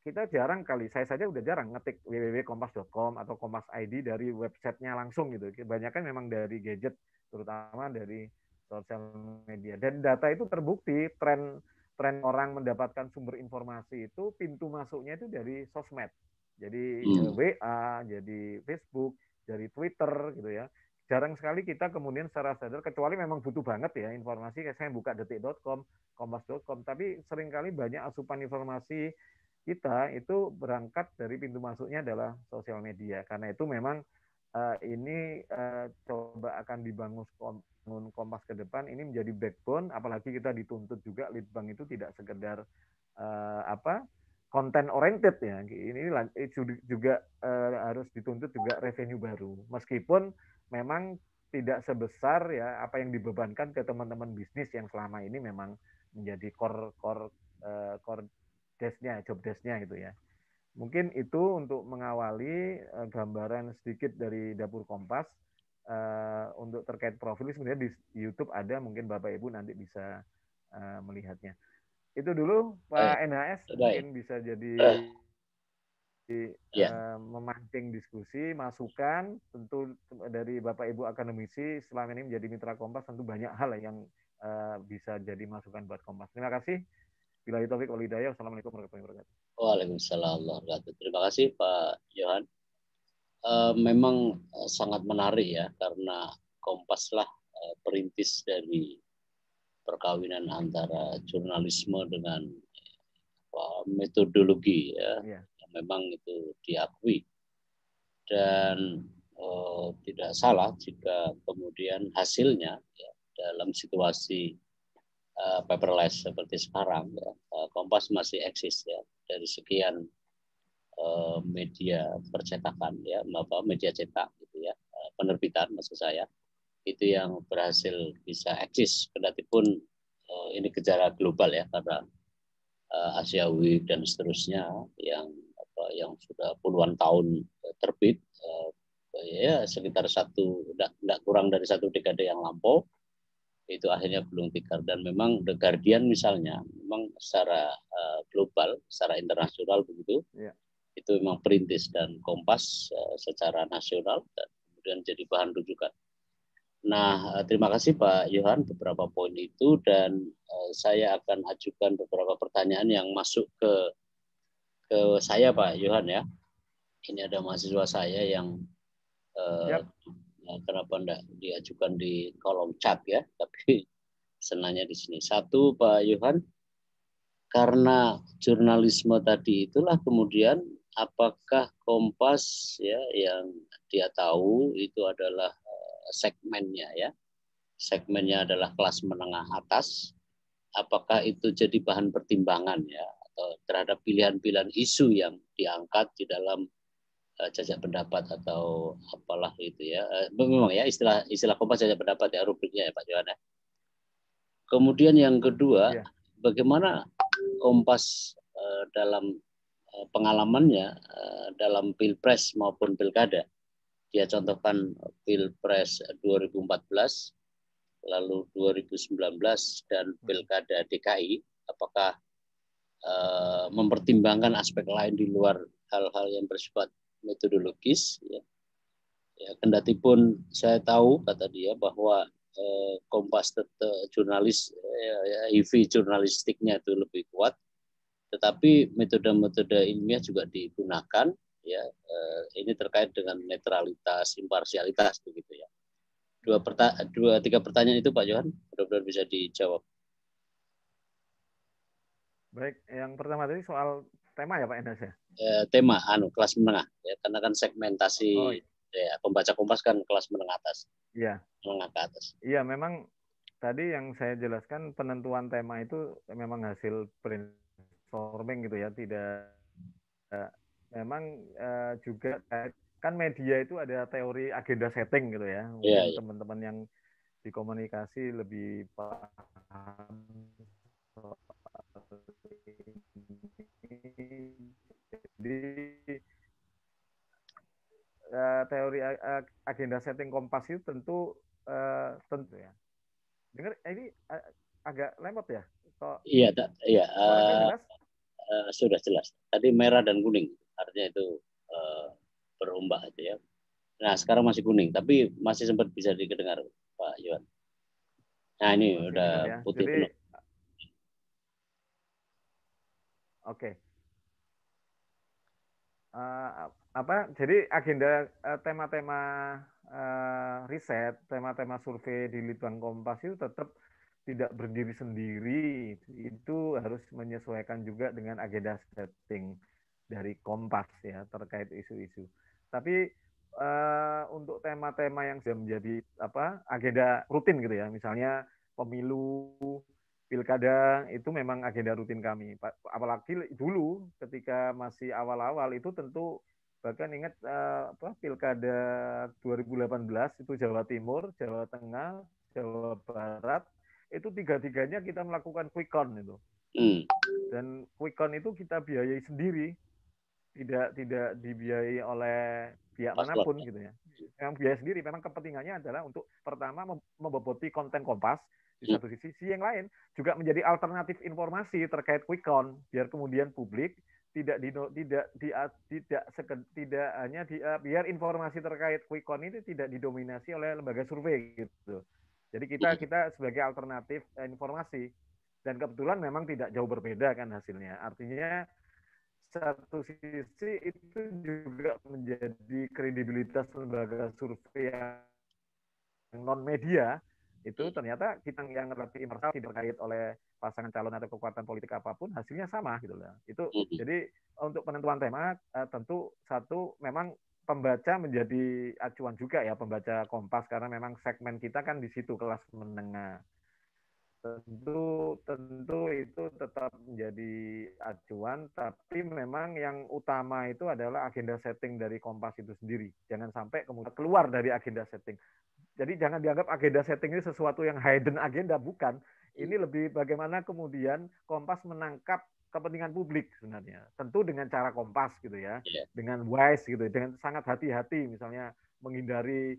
kita jarang kali, saya saja udah jarang ngetik www.kompas.com atau Kompas ID dari websitenya langsung gitu. Kebanyakan memang dari gadget, terutama dari sosial media. Dan data itu terbukti, tren orang mendapatkan sumber informasi itu pintu masuknya itu dari sosmed. Jadi WA, jadi Facebook, dari Twitter gitu ya. Jarang sekali kita kemudian secara sadar, kecuali memang butuh banget ya informasi, kayak saya buka detik.com, kompas.com, tapi seringkali banyak asupan informasi kita itu berangkat dari pintu masuknya adalah sosial media. Karena itu memang ini coba akan dibangun Kompas ke depan, ini menjadi backbone, apalagi kita dituntut juga Litbang itu tidak sekedar konten oriented ya. Ini juga harus dituntut juga revenue baru. Meskipun memang tidak sebesar ya apa yang dibebankan ke teman-teman bisnis yang selama ini memang menjadi core desk-nya, job desk-nya gitu ya. Mungkin itu untuk mengawali gambaran sedikit dari Dapur Kompas. Untuk terkait profil sebenarnya di YouTube ada, mungkin Bapak Ibu nanti bisa melihatnya. Itu dulu Pak NHS, mungkin bisa jadi memancing diskusi, masukan, tentu dari Bapak Ibu akademisi selama ini menjadi mitra Kompas, tentu banyak hal yang bisa jadi masukan buat Kompas. Terima kasih. Billahi taufiq wal hidayah. Wassalamualaikum warahmatullahi wabarakatuh. Waalaikumsalam warahmatullahi wabarakatuh. Terima kasih Pak Johan. Memang sangat menarik ya, karena Kompas lah perintis dari perkawinan antara jurnalisme dengan metodologi ya, yang memang itu diakui. Dan tidak salah jika kemudian hasilnya ya, dalam situasi paperless seperti sekarang ya, Kompas masih eksis ya, dari sekian media percetakan ya, media cetak gitu ya, penerbitan maksud saya, itu yang berhasil bisa eksis. Kendati pun ini gejala global ya, karena Asia Week dan seterusnya yang sudah puluhan tahun terbit, ya sekitar tidak kurang dari satu dekade yang lampau, itu akhirnya belum tikar. Dan memang The Guardian misalnya, memang secara global, secara internasional begitu, itu memang perintis, dan Kompas secara nasional, dan kemudian jadi bahan rujukan. Nah, terima kasih Pak Johan beberapa poin itu, dan saya akan ajukan beberapa pertanyaan yang masuk ke saya Pak Johan ya. Ini ada mahasiswa saya yang kenapa enggak diajukan di kolom chat ya, tapi senanya di sini. Satu Pak Johan, karena jurnalisme tadi itulah kemudian apakah Kompas ya yang dia tahu itu adalah segmennya ya, segmennya adalah kelas menengah atas, apakah itu jadi bahan pertimbangan ya, atau terhadap pilihan-pilihan isu yang diangkat di dalam jajak pendapat atau apalah itu ya, memang ya istilah Kompas jajak pendapat ya, rubriknya ya Pak Johan. Kemudian yang kedua, bagaimana Kompas dalam pengalamannya dalam Pilpres maupun Pilkada. Dia contohkan Pilpres 2014, lalu 2019 dan Pilkada DKI, apakah mempertimbangkan aspek lain di luar hal-hal yang bersifat metodologis ya. Kendati pun saya tahu, kata dia, bahwa Kompas jurnalis IV jurnalistiknya itu lebih kuat, tetapi metode-metode ilmiah juga digunakan ya. Ini terkait dengan netralitas, imparsialitas begitu ya. Tiga pertanyaan itu Pak Johan, mudah-mudahan bisa dijawab. Baik, yang pertama tadi soal tema ya Pak Endas ya. Tema kelas menengah ya, karena kan segmentasi ya, pembaca Kompas kan kelas menengah atas. Iya. Menengah ke atas. Iya, memang tadi yang saya jelaskan penentuan tema itu memang hasil brainstorming gitu ya, tidak memang juga kan media itu ada teori agenda setting gitu ya. Mungkin teman-teman yang di komunikasi lebih paham jadi teori agenda setting Kompas itu tentu ya Dengar ini agak lemot ya? Iya, iya. Suara saya jelas? Sudah jelas. Tadi merah dan kuning, artinya itu berombak itu ya. Nah, sekarang masih kuning, tapi masih sempat bisa didengar, Pak Yohan. Nah, ini Masih udah dengar ya. putih Jadi penuh. oke. Jadi agenda tema-tema riset, tema-tema survei di Litbang Kompas itu tetap tidak berdiri sendiri, itu harus menyesuaikan juga dengan agenda setting dari Kompas ya terkait isu-isu. Tapi untuk tema-tema yang sudah menjadi agenda rutin gitu ya, misalnya pemilu, pilkada, itu memang agenda rutin kami. Apalagi dulu ketika masih awal-awal itu tentu bahkan ingat pilkada 2018 itu Jawa Timur, Jawa Tengah, Jawa Barat, itu tiga-tiganya kita melakukan quick count itu. Dan quick count itu kita biayai sendiri, tidak dibiayai oleh pihak manapun gitu ya. Yang biaya sendiri memang kepentingannya adalah untuk pertama memboboti konten Kompas di satu sisi yang lain juga menjadi alternatif informasi terkait quick count biar kemudian publik tidak hanya biar informasi terkait quick count ini tidak didominasi oleh lembaga survei gitu. Jadi kita sebagai alternatif informasi dan kebetulan memang tidak jauh berbeda kan hasilnya. Artinya satu sisi itu juga menjadi kredibilitas lembaga survei yang non media itu ternyata kita yang relatif imparsial tidak terkait oleh pasangan calon atau kekuatan politik apapun hasilnya sama gitu loh. Itu jadi untuk penentuan tema tentu satu memang pembaca menjadi acuan juga ya pembaca Kompas karena memang segmen kita kan di situ kelas menengah. Tentu itu tetap menjadi acuan, tapi memang yang utama itu adalah agenda setting dari Kompas itu sendiri. Jangan sampai kemudian keluar dari agenda setting. Jadi jangan dianggap agenda setting ini sesuatu yang hidden agenda, bukan. Ini lebih bagaimana kemudian Kompas menangkap kepentingan publik sebenarnya. Tentu dengan cara Kompas gitu ya, dengan wise gitu, dengan sangat hati-hati misalnya menghindari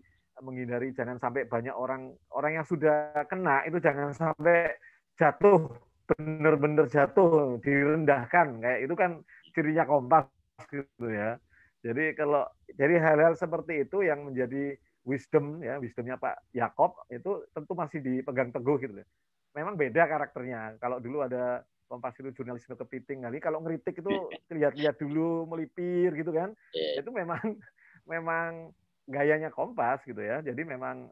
jangan sampai banyak orang yang sudah kena itu jangan sampai jatuh benar-benar jatuh direndahkan kayak itu kan cirinya Kompas gitu ya. Jadi hal-hal seperti itu yang menjadi wisdomnya Pak Yakob itu tentu masih dipegang teguh gitu. Memang beda karakternya. Kalau dulu ada Kompas itu jurnalisme kepiting kali, kalau ngeritik itu lihat-lihat dulu melipir gitu kan. Itu memang gayanya Kompas gitu ya. Jadi memang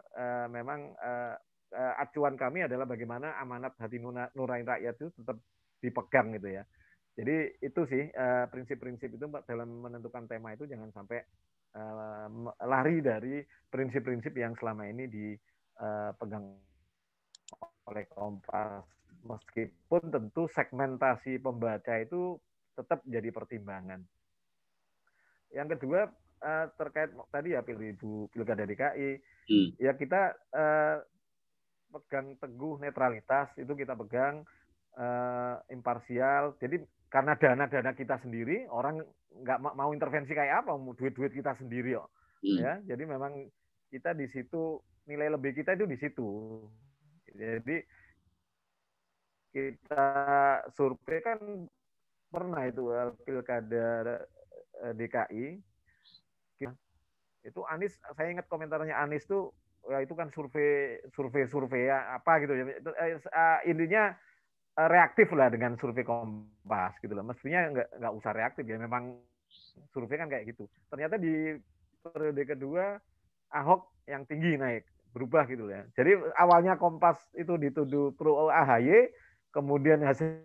acuan kami adalah bagaimana amanat hati nurani rakyat itu tetap dipegang gitu ya. Jadi itu sih prinsip-prinsip itu dalam menentukan tema itu jangan sampai lari dari prinsip-prinsip yang selama ini dipegang oleh Kompas. Meskipun tentu segmentasi pembaca itu tetap jadi pertimbangan. Yang kedua terkait tadi ya pilkada DKI, ya kita pegang teguh netralitas itu kita pegang imparsial. Jadi karena dana kita sendiri, orang nggak mau intervensi kayak apa, mau duit kita sendiri kok. Ya, jadi memang kita di situ nilai lebih kita itu di situ. Jadi kita survei kan pernah itu pilkada DKI itu Anies, saya ingat komentarnya Anies tuh ya itu kan survei ya apa gitu ya intinya reaktif lah dengan survei Kompas gitu loh. Mestinya nggak usah reaktif ya, memang survei kan kayak gitu. Ternyata di periode kedua Ahok yang tinggi naik, berubah gitu ya. Jadi awalnya Kompas itu dituduh pro AHY, kemudian hasil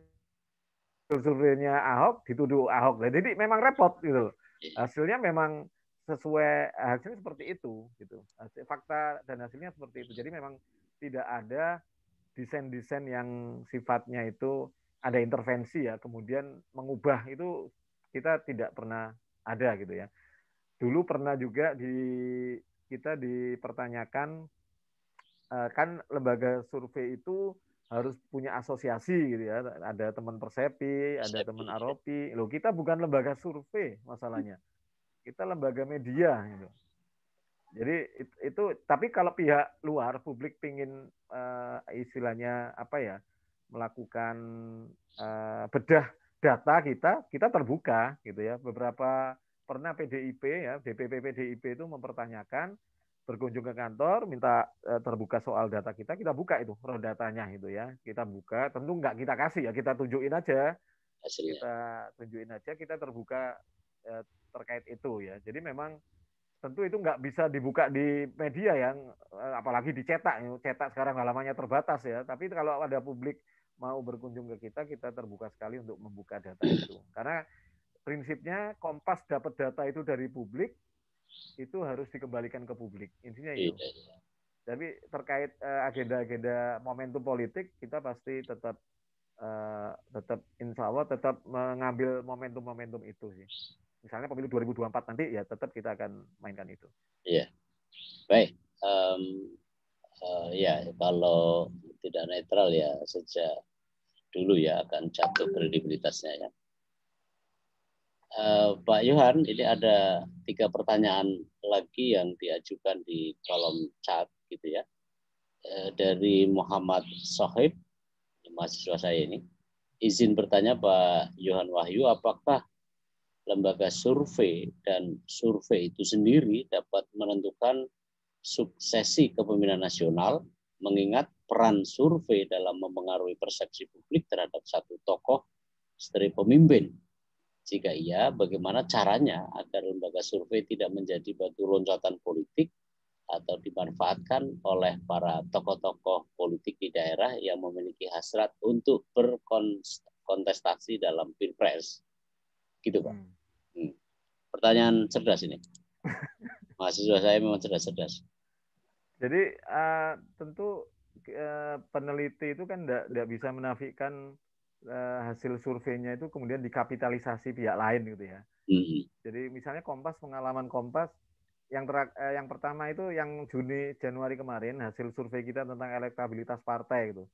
surveinya Ahok dituduh Ahok. Jadi memang repot gitu loh. Hasilnya memang hasilnya seperti itu gitu. Fakta dan hasilnya seperti itu. Jadi memang tidak ada desain-desain yang sifatnya itu ada intervensi ya, kemudian mengubah itu kita tidak pernah ada gitu ya. Dulu pernah juga kita dipertanyakan kan lembaga survei itu harus punya asosiasi gitu ya. Ada teman Persepi, ada teman Aropi. Loh, kita bukan lembaga survei masalahnya. Kita lembaga media gitu. Jadi itu tapi kalau pihak luar publik pingin istilahnya apa ya melakukan bedah data kita terbuka gitu ya. Beberapa pernah PDIP ya DPP PDIP itu mempertanyakan berkunjung ke kantor minta terbuka soal data kita buka itu raw datanya itu ya kita buka tentu nggak kita kasih ya kita tunjukin aja hasilnya. kita tunjukin aja kita terbuka terkait itu ya jadi memang tentu itu nggak bisa dibuka di media yang apalagi dicetak cetak sekarang halamannya terbatas ya tapi kalau ada publik mau berkunjung ke kita terbuka sekali untuk membuka data itu karena prinsipnya Kompas dapat data itu dari publik itu harus dikembalikan ke publik intinya itu tapi terkait agenda-agenda momentum politik kita pasti tetap insya Allah tetap mengambil momentum-momentum itu sih misalnya pemilu 2024 nanti ya tetap kita akan mainkan itu. Iya, baik. Ya kalau tidak netral ya sejak dulu ya akan jatuh kredibilitasnya ya. Pak Yohan, ini ada 3 pertanyaan lagi yang diajukan di kolom chat gitu ya. Dari Muhammad Sohib, mahasiswa saya ini. Izin bertanya Pak Yohan Wahyu, apakah lembaga survei dan survei itu sendiri dapat menentukan suksesi kepemimpinan nasional, mengingat peran survei dalam mempengaruhi persepsi publik terhadap satu tokoh istri pemimpin? Jika iya, bagaimana caranya agar lembaga survei tidak menjadi batu loncatan politik atau dimanfaatkan oleh para tokoh-tokoh politik di daerah yang memiliki hasrat untuk berkontestasi dalam pilpres? Gitu Pak. Pertanyaan cerdas ini. Mahasiswa saya memang cerdas-cerdas. Jadi tentu peneliti itu kan tidak bisa menafikan hasil surveinya itu kemudian dikapitalisasi pihak lain gitu ya. Jadi misalnya Kompas, pengalaman Kompas yang pertama itu yang Januari kemarin hasil survei kita tentang elektabilitas partai gitu.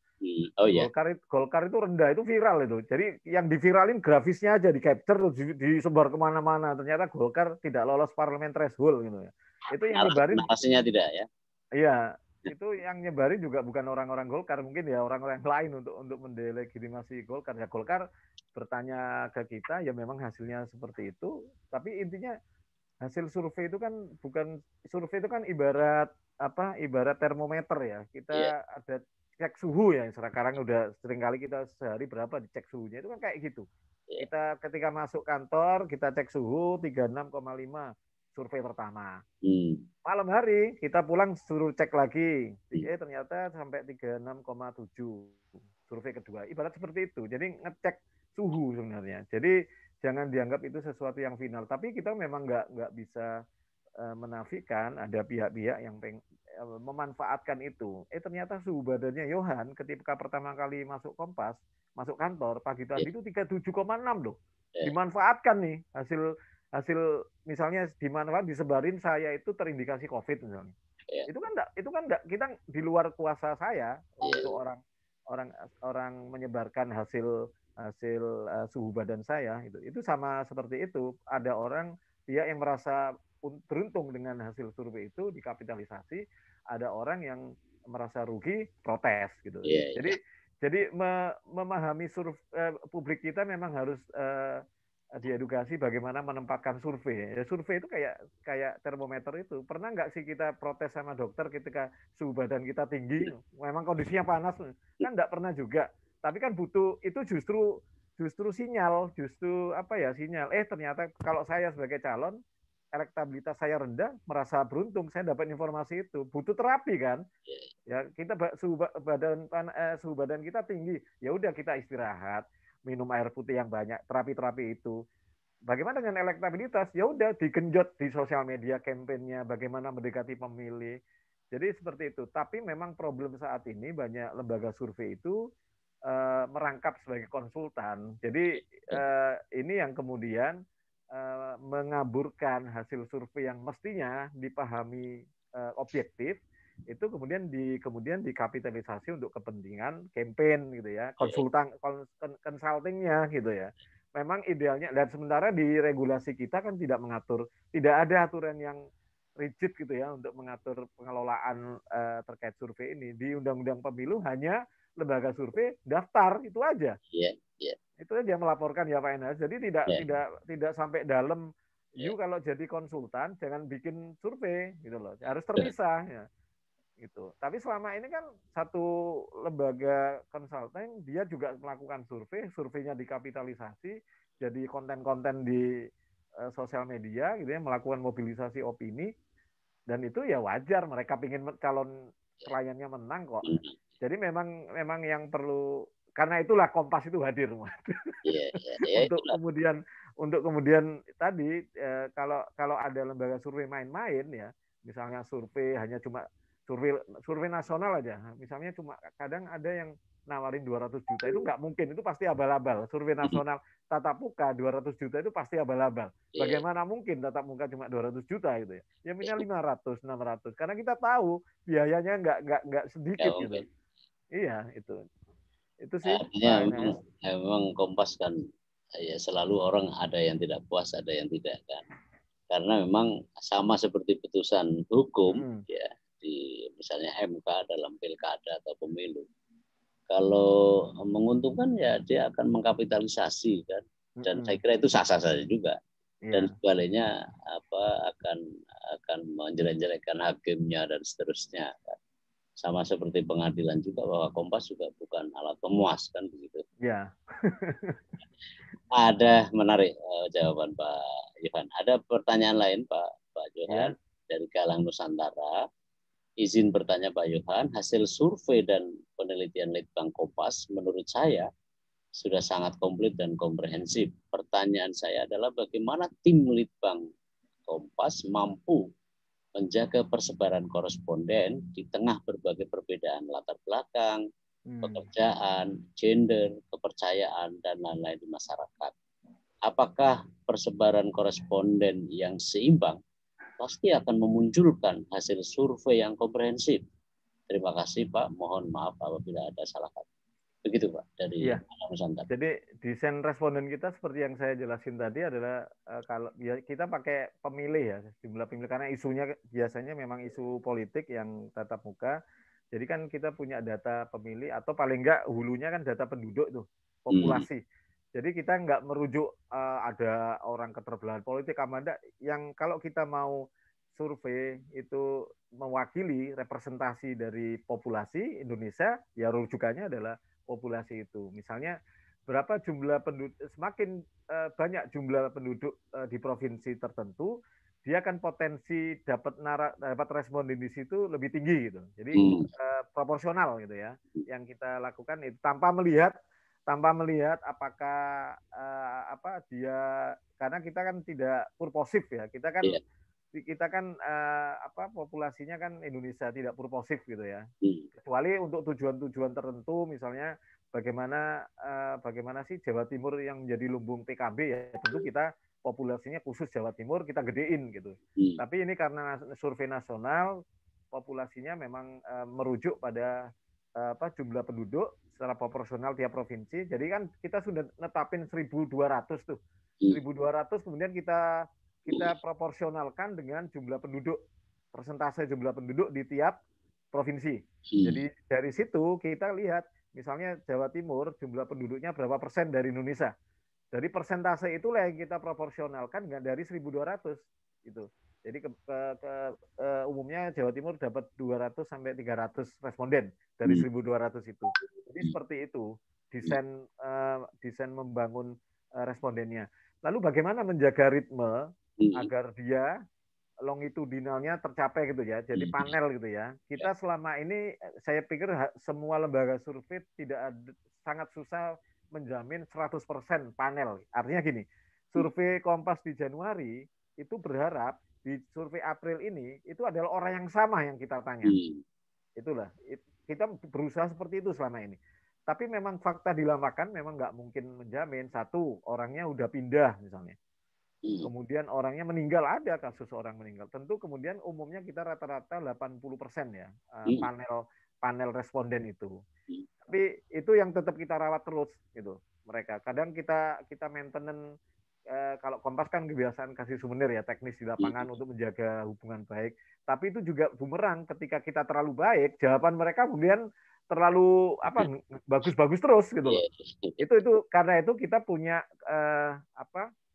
Oh iya. Golkar itu rendah, itu viral itu. Jadi yang diviralin grafisnya aja di capture disebar kemana-mana. Ternyata Golkar tidak lolos parlemen threshold gitu ya. Itu yang nyebarin. Narasinya tidak ya? Iya, itu yang nyebarin juga bukan orang-orang Golkar, mungkin ya orang-orang lain untuk mendelegitimasi Golkar. Ya Golkar bertanya ke kita, ya memang hasilnya seperti itu. Tapi intinya hasil survei itu kan bukan survei itu kan ibarat ibarat termometer ya. Kita ada cek suhu ya. Sekarang udah sering kali kita sehari berapa dicek suhunya itu kan kayak gitu. Kita ketika masuk kantor kita cek suhu 36,5 survei pertama. Malam hari kita pulang suruh cek lagi. Ternyata sampai 36,7 survei kedua. Ibarat seperti itu. Jadi ngecek suhu sebenarnya. Jadi jangan dianggap itu sesuatu yang final. Tapi kita memang nggak bisa menafikan ada pihak-pihak yang memanfaatkan itu. Ternyata suhu badannya Yohan ketika pertama kali masuk Kompas, masuk kantor pagi tadi itu 37,6 loh. Dimanfaatkan nih hasil misalnya dimanfaat disebarin saya itu terindikasi COVID misalnya. Itu kan enggak kita di luar kuasa saya untuk orang menyebarkan hasil suhu badan saya itu sama seperti itu ada orang pihak yang merasa beruntung dengan hasil survei itu dikapitalisasi ada orang yang merasa rugi protes gitu jadi memahami publik kita memang harus diedukasi bagaimana menempatkan survei. Ya, survei itu kayak termometer itu. Pernah nggak sih kita protes sama dokter ketika suhu badan kita tinggi, memang kondisinya panas? Kan nggak pernah juga. Tapi kan butuh itu justru sinyal, sinyal. Ternyata kalau saya sebagai calon elektabilitas saya rendah, merasa beruntung saya dapat informasi itu. Butuh terapi kan? Ya kita suhu badan kita tinggi, ya udah kita istirahat minum air putih yang banyak, terapi-terapi itu. Bagaimana dengan elektabilitas? Ya udah digenjot di sosial media kampanyenya, bagaimana mendekati pemilih. Jadi seperti itu. Tapi memang problem saat ini banyak lembaga survei itu merangkap sebagai konsultan. Jadi ini yang kemudian mengaburkan hasil survei yang mestinya dipahami objektif itu kemudian dikapitalisasi untuk kepentingan campaign gitu ya, consultingnya gitu ya. Memang idealnya dan sementara di regulasi kita kan tidak mengatur, tidak ada aturan yang rigid gitu ya untuk mengatur pengelolaan terkait survei ini. Di Undang-Undang Pemilu hanya lembaga survei daftar itu aja. Yeah, yeah. Itu dia melaporkan ya Pak Enas. Jadi Yeah. tidak sampai dalam. You kalau jadi konsultan jangan bikin survei gitu loh. Harus terpisah ya. Gitu. Tapi selama ini kan satu lembaga konsultan dia juga melakukan survei, surveinya dikapitalisasi jadi konten-konten di sosial media gitu ya, melakukan mobilisasi opini dan itu ya wajar mereka ingin calon kliennya menang kok. Jadi memang yang perlu karena itulah Kompas itu hadir untuk kemudian tadi kalau ada lembaga survei main-main ya misalnya survei hanya cuma survei nasional aja misalnya cuma kadang ada yang nawarin 200 juta itu nggak mungkin itu pasti abal-abal survei nasional tatap muka 200 juta itu pasti abal-abal bagaimana mungkin tatap muka cuma 200 juta gitu ya minimal 500 600 karena kita tahu biayanya nggak sedikit gitu iya itu sih artinya memang Kompas kan ya selalu orang ada yang tidak puas ada yang tidak kan karena memang sama seperti putusan hukum ya di misalnya MK dalam pilkada atau pemilu kalau menguntungkan ya dia akan mengkapitalisasi kan dan saya kira itu sah-sah saja juga dan sebaliknya akan menjelek-jelekkan hakimnya dan seterusnya kan. Sama seperti pengadilan juga bahwa Kompas juga bukan alat pemuas kan begitu. Ya. Ada menarik jawaban Pak Johan. Ada pertanyaan lain Pak Johan dari Galang Nusantara. Izin bertanya Pak Johan, hasil survei dan penelitian Litbang Kompas menurut saya sudah sangat komplit dan komprehensif. Pertanyaan saya adalah bagaimana tim Litbang Kompas mampu menjaga persebaran koresponden di tengah berbagai perbedaan latar belakang, pekerjaan, gender, kepercayaan, dan lain-lain di masyarakat. Apakah persebaran koresponden yang seimbang pasti akan memunculkan hasil survei yang komprehensif? Terima kasih Pak, mohon maaf apabila ada salah kata. Begitu Pak dari Nusantara. Jadi desain responden kita seperti yang saya jelasin tadi adalah kalau ya kita pakai pemilih ya jumlah pemilih karena isunya biasanya memang isu politik yang tatap muka. Jadi kan kita punya data pemilih atau paling enggak hulunya kan data penduduk tuh populasi. Jadi kita enggak merujuk ada orang keterbelahan politik amanda yang kalau kita mau survei itu mewakili representasi dari populasi Indonesia ya rujukannya adalah populasi itu. Misalnya berapa jumlah penduduk semakin banyak jumlah penduduk di provinsi tertentu, dia akan potensi dapat responden di situ lebih tinggi gitu. Jadi proporsional gitu ya. Yang kita lakukan itu tanpa melihat apakah dia karena kita kan tidak purposif ya. Kita kan populasinya kan Indonesia tidak purposif gitu ya. Kecuali untuk tujuan-tujuan tertentu misalnya bagaimana sih Jawa Timur yang menjadi lumbung PKB ya tentu kita populasinya khusus Jawa Timur kita gedein gitu. Tapi ini karena survei nasional populasinya memang merujuk pada jumlah penduduk secara proporsional tiap provinsi. Jadi kan kita sudah netapin 1.200 tuh. 1.200 kemudian kita proporsionalkan dengan jumlah penduduk, persentase jumlah penduduk di tiap provinsi. Jadi dari situ kita lihat misalnya Jawa Timur jumlah penduduknya berapa persen dari Indonesia. Dari persentase itulah yang kita proporsionalkan dari 1.200 itu. Jadi umumnya Jawa Timur dapat 200 sampai 300 responden dari 1.200 itu. Jadi seperti itu desain membangun respondennya. Lalu bagaimana menjaga ritme agar dia longitudinalnya tercapai gitu ya. Jadi panel gitu ya. Kita selama ini saya pikir semua lembaga survei sangat susah menjamin 100% panel. Artinya gini, survei Kompas di Januari itu berharap di survei April ini itu adalah orang yang sama yang kita tanya. Itulah. Kita berusaha seperti itu selama ini. Tapi memang fakta di lapangan memang nggak mungkin menjamin. Satu, orangnya udah pindah misalnya. Kemudian orangnya meninggal, ada kasus orang meninggal. Tentu kemudian umumnya kita rata-rata 80% ya panel responden itu. Tapi itu yang tetap kita rawat terus gitu mereka. Kadang kita maintenance kalau Kompas kan kebiasaan kasih souvenir ya teknis di lapangan untuk menjaga hubungan baik. Tapi itu juga bumerang ketika kita terlalu baik, jawaban mereka kemudian terlalu bagus-bagus terus gitu loh. Itu karena itu kita punya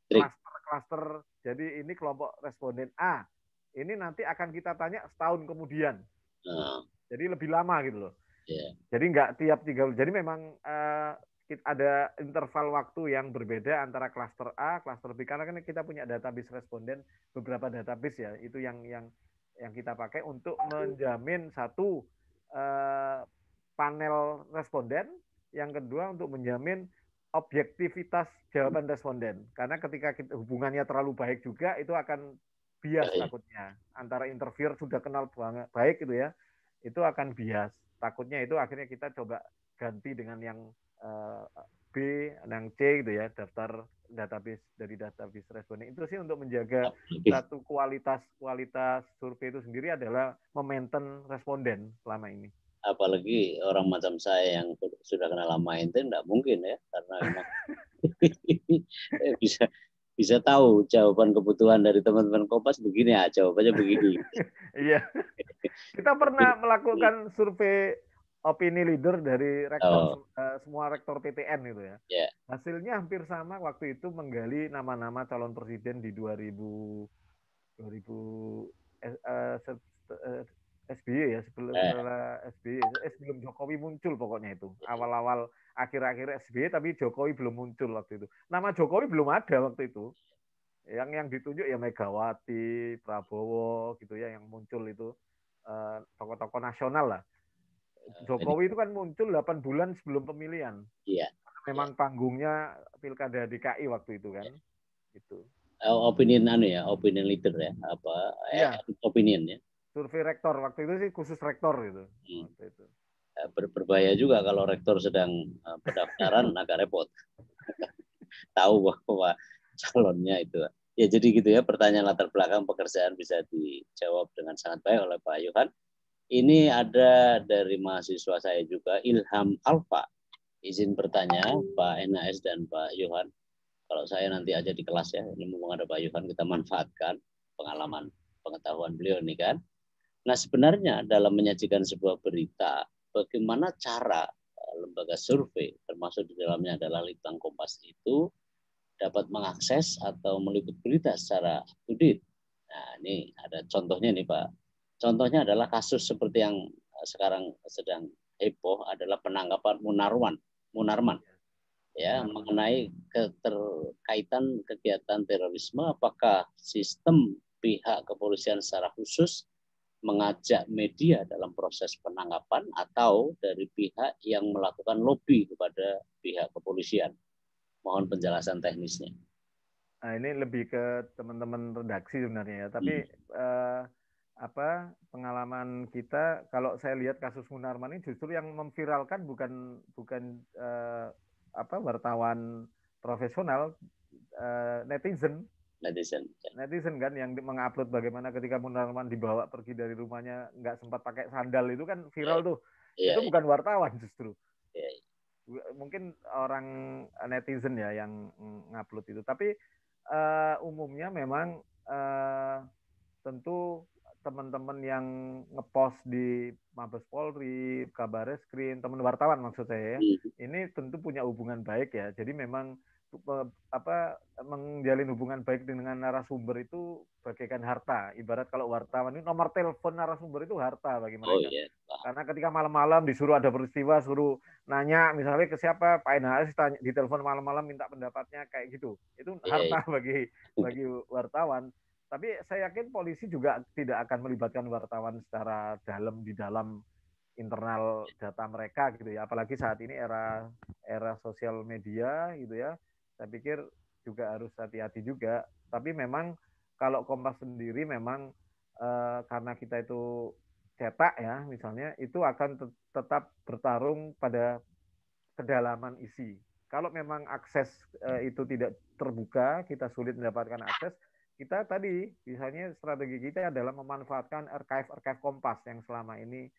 klaster-klaster. Jadi ini kelompok responden A. Ini nanti akan kita tanya setahun kemudian. Jadi lebih lama gitu loh. Jadi nggak tiap 3. Jadi memang ada interval waktu yang berbeda antara klaster A, klaster B, karena kan kita punya database responden, beberapa database ya, itu yang kita pakai untuk menjamin satu panel responden, yang kedua untuk menjamin objektivitas jawaban responden, karena ketika hubungannya terlalu baik juga itu akan bias takutnya, antara interviewer sudah kenal banget baik gitu ya, itu akan bias, takutnya itu akhirnya kita coba ganti dengan yang B, yang C gitu ya, daftar database dari database responden. Itu sih untuk menjaga satu kualitas survei itu sendiri adalah memaintain responden selama ini. Apalagi orang macam saya yang sudah kenal lama itu nggak mungkin ya, karena memang bisa tahu jawaban kebutuhan dari teman-teman Kompas begini ya, jawabannya begini. Iya. Kita pernah melakukan survei opini leader dari rektor semua rektor PTN gitu ya. Hasilnya hampir sama, waktu itu menggali nama-nama calon presiden di 2000 SBY ya, sebelum SBY, sebelum Jokowi muncul pokoknya itu. Awal-awal akhir-akhir SBY tapi Jokowi belum muncul waktu itu. Nama Jokowi belum ada waktu itu. Yang ditunjuk ya Megawati, Prabowo gitu ya, yang muncul itu tokoh-tokoh nasional lah. Jokowi itu kan muncul 8 bulan sebelum pemilihan. Iya. Memang panggungnya Pilkada DKI waktu itu kan. Itu. Opinion leader ya, opinion ya. Survei rektor waktu itu sih khusus rektor gitu. Waktu itu. Berbahaya juga kalau rektor sedang pendaftaran agak repot. Tahu bahwa calonnya itu. Ya jadi gitu ya, pertanyaan latar belakang pekerjaan bisa dijawab dengan sangat baik oleh Pak Yohan. Ini ada dari mahasiswa saya juga, Ilham Alfa. Izin bertanya, Pak NAS dan Pak Yohan. Kalau saya nanti aja di kelas ya, ini mumpung ada Pak Yohan, kita manfaatkan pengalaman pengetahuan beliau nih kan. Nah sebenarnya dalam menyajikan sebuah berita, bagaimana cara lembaga survei, termasuk di dalamnya adalah Litbang Kompas itu, dapat mengakses atau meliput berita secara up-to-date. Nah ini ada contohnya nih Pak. Contohnya adalah kasus seperti yang sekarang sedang heboh adalah penangkapan Munarman ya, mengenai keterkaitan kegiatan terorisme, apakah sistem pihak kepolisian secara khusus mengajak media dalam proses penangkapan atau dari pihak yang melakukan lobby kepada pihak kepolisian. Mohon penjelasan teknisnya. Nah, ini lebih ke teman-teman redaksi sebenarnya ya, tapi pengalaman kita, kalau saya lihat kasus Munarman ini justru yang memviralkan bukan wartawan profesional, netizen kan yang mengupload bagaimana ketika Munarman dibawa pergi dari rumahnya nggak sempat pakai sandal, itu kan viral tuh. Itu bukan wartawan justru. Mungkin orang netizen ya yang ngupload itu, tapi umumnya memang tentu teman-teman yang ngepost di Mabes Polri, Kabareskrim, teman wartawan maksud saya ya, ini tentu punya hubungan baik ya. Jadi memang menjalin hubungan baik dengan narasumber itu bagaikan harta. Ibarat kalau wartawan ini nomor telepon narasumber itu harta bagi mereka. Karena ketika malam-malam disuruh ada peristiwa, suruh nanya misalnya ke siapa, Pak NHS di telepon malam-malam minta pendapatnya kayak gitu. Itu harta bagi wartawan. Tapi saya yakin polisi juga tidak akan melibatkan wartawan secara dalam di dalam internal data mereka gitu ya. Apalagi saat ini era sosial media gitu ya. Saya pikir juga harus hati-hati juga. Tapi memang kalau Kompas sendiri memang karena kita itu cetak ya misalnya, itu akan tetap bertarung pada kedalaman isi. Kalau memang akses itu tidak terbuka, kita sulit mendapatkan akses, kita tadi misalnya strategi kita adalah memanfaatkan archive Kompas yang selama ini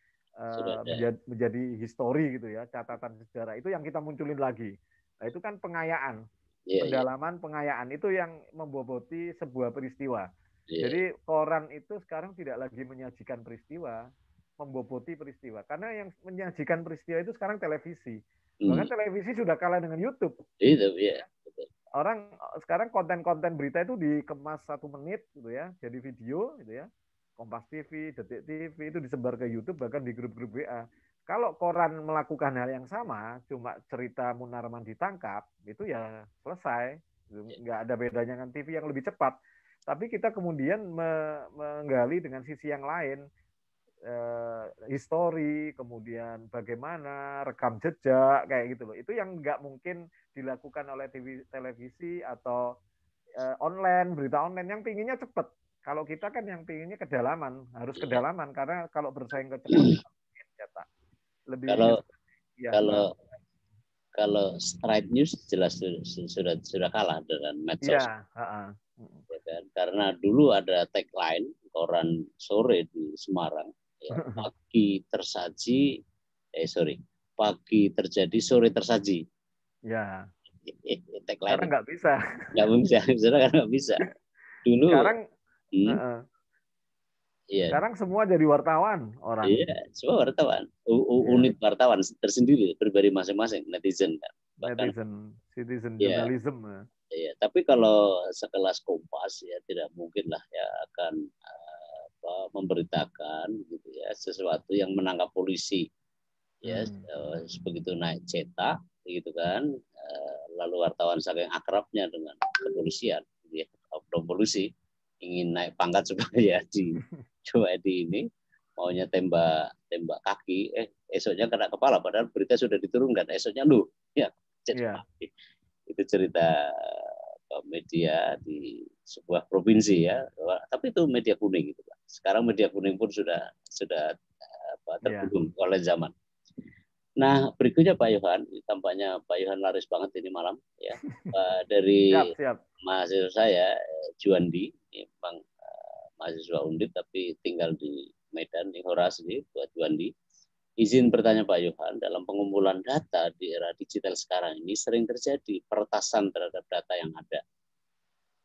menjadi histori gitu ya, catatan sejarah itu yang kita munculin lagi. Nah itu kan pengayaan. pendalaman, pengayaan itu yang memboboti sebuah peristiwa. Jadi koran itu sekarang tidak lagi menyajikan peristiwa, memboboti peristiwa. Karena yang menyajikan peristiwa itu sekarang televisi. Bahkan televisi sudah kalah dengan YouTube. Orang sekarang konten-konten berita itu dikemas 1 menit gitu ya, jadi video gitu ya. Kompas TV, Detik TV itu disebar ke YouTube, bahkan di grup-grup WA. Kalau koran melakukan hal yang sama, cuma cerita Munarman ditangkap, itu ya selesai. Nggak ada bedanya dengan TV yang lebih cepat. Tapi kita kemudian menggali dengan sisi yang lain, histori, kemudian bagaimana rekam jejak kayak gitu loh. Itu yang nggak mungkin dilakukan oleh televisi atau online, berita online yang pinginnya cepat. Kalau kita kan yang pinginnya kedalaman, harus kedalaman karena kalau bersaing kecepatan lebih kalau straight news jelas sudah kalah dengan medsos. Ya kan? Karena dulu ada tagline koran sore di Semarang, ya, pagi tersaji, pagi terjadi, sore tersaji. Ya. Tagline. Karena nggak bisa. Nggak bisa. Dulu. Sekarang, sekarang semua jadi wartawan orang. Iya, semua wartawan. Unit wartawan tersendiri, pribadi masing-masing, netizen kan. Bahkan, citizen journalism. Iya, tapi kalau sekelas Kompas ya tidak mungkin lah ya akan memberitakan gitu ya sesuatu yang menangkap polisi ya begitu naik cetak gitu kan, lalu wartawan saking akrabnya dengan kepolisian gitu ya, polisi ingin naik pangkat supaya coba di ini maunya tembak kaki, esoknya kena kepala padahal berita sudah diturunkan, esoknya ya itu cerita media di sebuah provinsi ya, tapi itu media kuning gitu Pak. Sekarang media kuning pun sudah tergulung oleh zaman. Nah, berikutnya Pak Yohan, tampaknya Pak Yohan laris banget ini malam ya. Dari siap. mahasiswa saya Juandi, memang mahasiswa Undip tapi tinggal di Medan, di Horas nih buat Juandi. Izin bertanya Pak Yohan, dalam pengumpulan data di era digital sekarang ini sering terjadi peretasan terhadap data yang ada.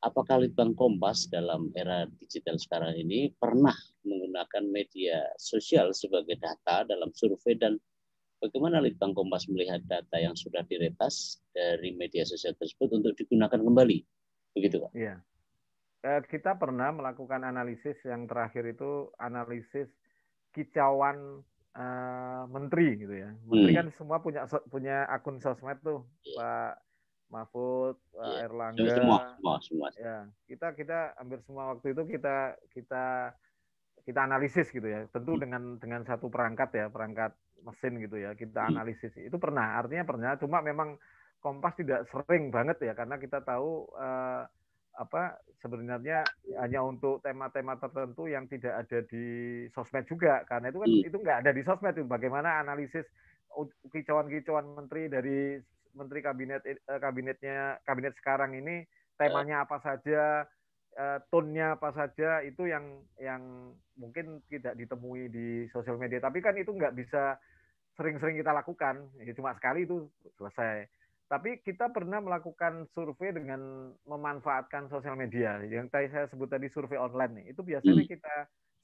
Apakah Litbang Kompas dalam era digital sekarang ini pernah menggunakan media sosial sebagai data dalam survei, dan bagaimana Litbang Kompas melihat data yang sudah diretas dari media sosial tersebut untuk digunakan kembali? Begitu Pak? Iya. Kita pernah melakukan analisis, yang terakhir itu analisis kicauan menteri gitu ya. Menteri kan semua punya akun sosmed tuh, Pak Mahfud, Pak Erlangga. Semua. Ya, kita hampir semua waktu itu kita analisis gitu ya. Tentu dengan satu perangkat mesin gitu ya. Kita analisis. Itu pernah, artinya pernah. Cuma memang Kompas tidak sering banget ya, karena kita tahu sebenarnya hanya untuk tema-tema tertentu yang tidak ada di sosmed juga, karena itu kan itu nggak ada di sosmed itu. Bagaimana analisis kicauan menteri dari menteri kabinet sekarang ini, temanya apa saja, tone-nya apa saja, itu yang mungkin tidak ditemui di sosial media. Tapi kan itu nggak bisa sering-sering kita lakukan, ya cuma sekali itu selesai. Tapi kita pernah melakukan survei dengan memanfaatkan sosial media. Yang tadi saya sebut tadi survei online nih, itu biasanya kita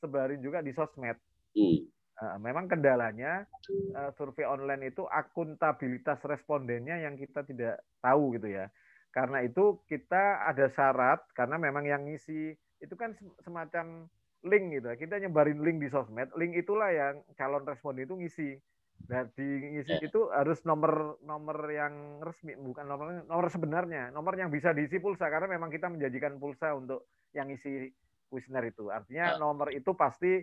sebarin juga di sosmed. Memang kendalanya survei online itu akuntabilitas respondennya yang kita tidak tahu gitu ya. Karena itu kita ada syarat, karena memang yang ngisi itu kan semacam link gitu. Kita nyebarin link di sosmed, link itulah yang calon responden itu ngisi. Nah, diisi itu harus nomor yang resmi, bukan nomor sebenarnya, nomor yang bisa diisi pulsa, karena memang kita menjanjikan pulsa untuk yang isi kuesioner itu. Artinya nomor itu pasti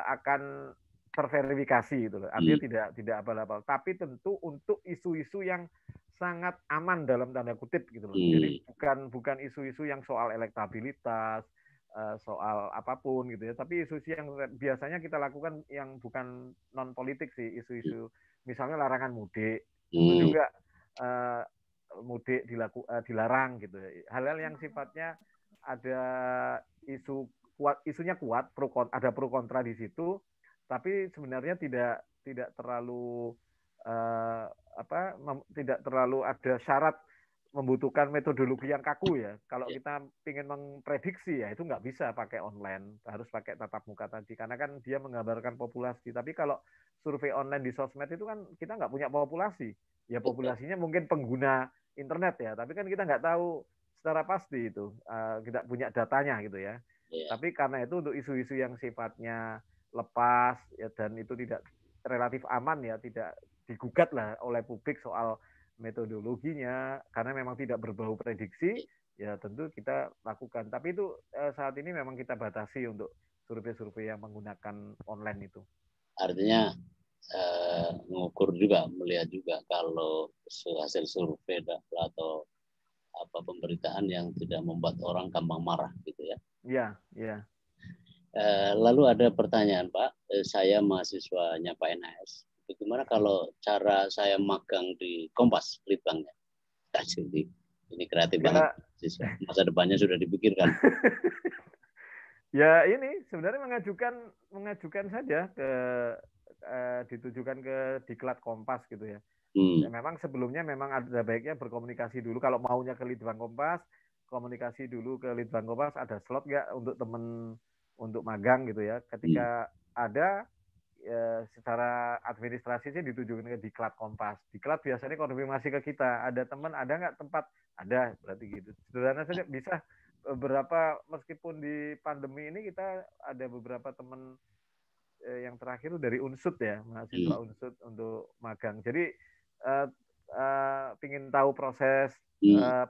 akan terverifikasi gitu loh. Artinya tidak abal-abal. Tapi tentu untuk isu-isu yang sangat aman dalam tanda kutip gitu loh. Jadi bukan isu-isu yang soal elektabilitas, soal apapun gitu ya, tapi isu-isu yang biasanya kita lakukan yang bukan non politik sih, isu-isu misalnya larangan mudik, itu juga mudik dilarang gitu, hal-hal yang sifatnya ada isunya kuat, ada pro kontra di situ, tapi sebenarnya tidak terlalu tidak terlalu ada syarat membutuhkan metodologi yang kaku ya. Kalau kita ingin memprediksi ya itu nggak bisa pakai online, harus pakai tatap muka tadi. Karena kan dia menggambarkan populasi. Tapi kalau survei online di sosmed itu kan kita nggak punya populasi. Ya populasinya mungkin pengguna internet ya, tapi kan kita nggak tahu secara pasti itu, tidak punya datanya gitu ya. Tapi karena itu untuk isu-isu yang sifatnya lepas ya, dan itu tidak relatif aman ya, tidak digugat lah oleh publik soal metodologinya, karena memang tidak berbau prediksi, ya tentu kita lakukan. Tapi itu saat ini memang kita batasi untuk survei-survei yang menggunakan online itu. Artinya mengukur juga, melihat juga kalau hasil survei atau apa pemberitaan yang tidak membuat orang gampang marah gitu ya. Iya, iya. Lalu ada pertanyaan Pak, saya mahasiswanya Pak NAS. Bagaimana kalau cara saya magang di Kompas, Litbangnya? Jadi ini kreatif banget. Masa depannya sudah dipikirkan. Ya ini sebenarnya mengajukan saja ke ditujukan ke diklat Kompas gitu ya. Ya, memang sebelumnya memang ada baiknya berkomunikasi dulu. Kalau maunya ke Litbang Kompas, komunikasi dulu ke Litbang Kompas, ada slot nggak untuk temen untuk magang gitu ya. Ketika ada, ya, secara administrasi sih ditujukan ke diklat Kompas. Diklat biasanya konfirmasi ke kita, ada teman, ada nggak tempat? Ada, berarti gitu. Sederhana saja, bisa beberapa, meskipun di pandemi ini kita ada beberapa teman yang terakhir dari Unsud ya, mahasiswa Unsud untuk magang. Jadi pingin tahu proses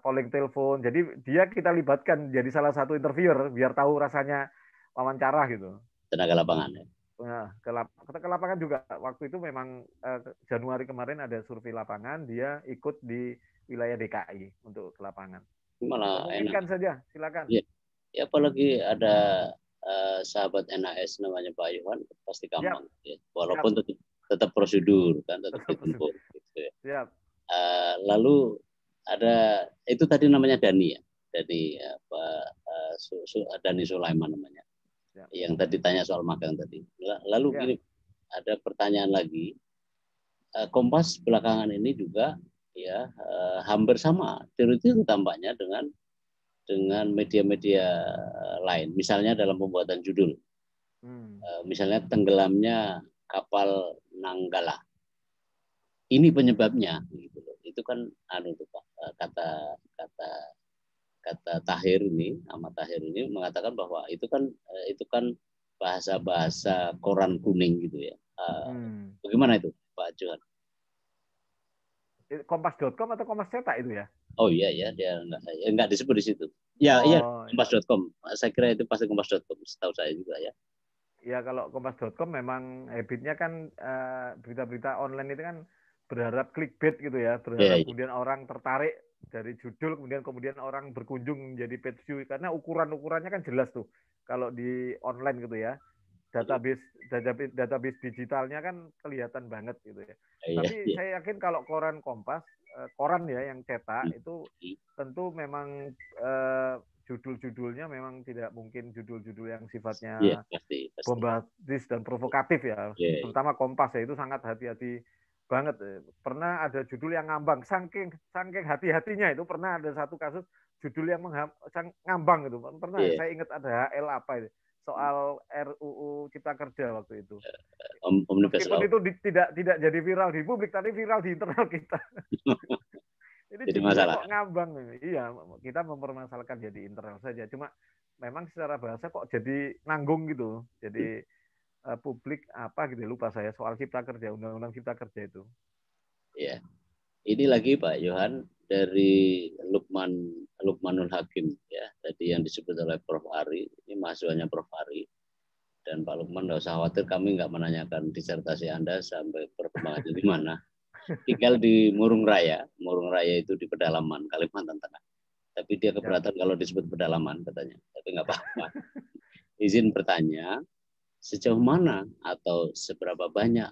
polling telepon, jadi dia kita libatkan jadi salah satu interviewer biar tahu rasanya wawancara gitu. Tenaga lapangan ya. Nah, ke lapangan juga waktu itu memang Januari kemarin ada survei lapangan, dia ikut di wilayah DKI untuk ke lapangan. Malah memungkinkan saja, silakan. Ya, ya apalagi ada sahabat NAS namanya Pak Yohan, pasti gampang. Ya. Walaupun tetap prosedur kan, tetap ditempuh. Gitu ya. Siap. Lalu ada itu tadi namanya Dani ya, Dani apa Dani Sulaiman namanya. Siap. Yang tadi tanya soal magang tadi. Lalu gini, ada pertanyaan lagi. Kompas belakangan ini juga ya hampir sama teori-teori tampaknya dengan media-media lain, misalnya dalam pembuatan judul, misalnya tenggelamnya kapal Nanggala, ini penyebabnya, gitu loh. Itu kan kata Tahir ini, Ahmad Tahir ini mengatakan bahwa itu kan bahasa koran kuning gitu ya. Bagaimana itu Pak Johan? Kompas.com atau Kompas Cetak itu ya? Oh iya ya, dia enggak disebut di situ. Ya, iya, Kompas.com. Saya kira itu pasti Kompas.com, setahu saya juga ya. Ya kalau Kompas.com memang habitnya kan berita-berita online itu kan berharap clickbait gitu ya, berharap kemudian orang tertarik dari judul, kemudian orang berkunjung menjadi page view, karena ukurannya kan jelas tuh kalau di online gitu ya. Database digitalnya kan kelihatan banget gitu ya. Tapi saya yakin kalau koran Kompas, koran ya yang cetak itu tentu memang judul-judulnya memang tidak mungkin judul-judul yang sifatnya pasti. bombastis dan provokatif ya. Terutama Kompas ya, itu sangat hati-hati banget. Pernah ada judul yang ngambang, saking hati-hatinya itu pernah ada satu kasus judul yang ngambang itu. Pernah saya ingat ada HL apa itu, soal RUU Cipta Kerja waktu itu. Meskipun itu tidak jadi viral di publik, tapi viral di internal kita. Ini jadi judulnya kok ngambang. Iya, kita mempermasalahkan jadi internal saja. Cuma memang secara bahasa kok jadi nanggung gitu. Jadi publik apa gitu, lupa saya, soal Cipta Kerja, Undang-Undang Cipta Kerja itu. Iya. Ini lagi Pak Yohan dari Lukmanul Hakim ya, tadi yang disebut oleh Prof. Ari, ini mahasiswanya Prof. Ari. Dan Pak Lukman nggak usah khawatir, kami nggak menanyakan disertasi Anda sampai perkembangannya di mana. Tinggal di Murung Raya itu di pedalaman Kalimantan Tengah. Tapi dia keberatan kalau disebut pedalaman katanya, tapi nggak apa-apa. Izin bertanya, sejauh mana atau seberapa banyak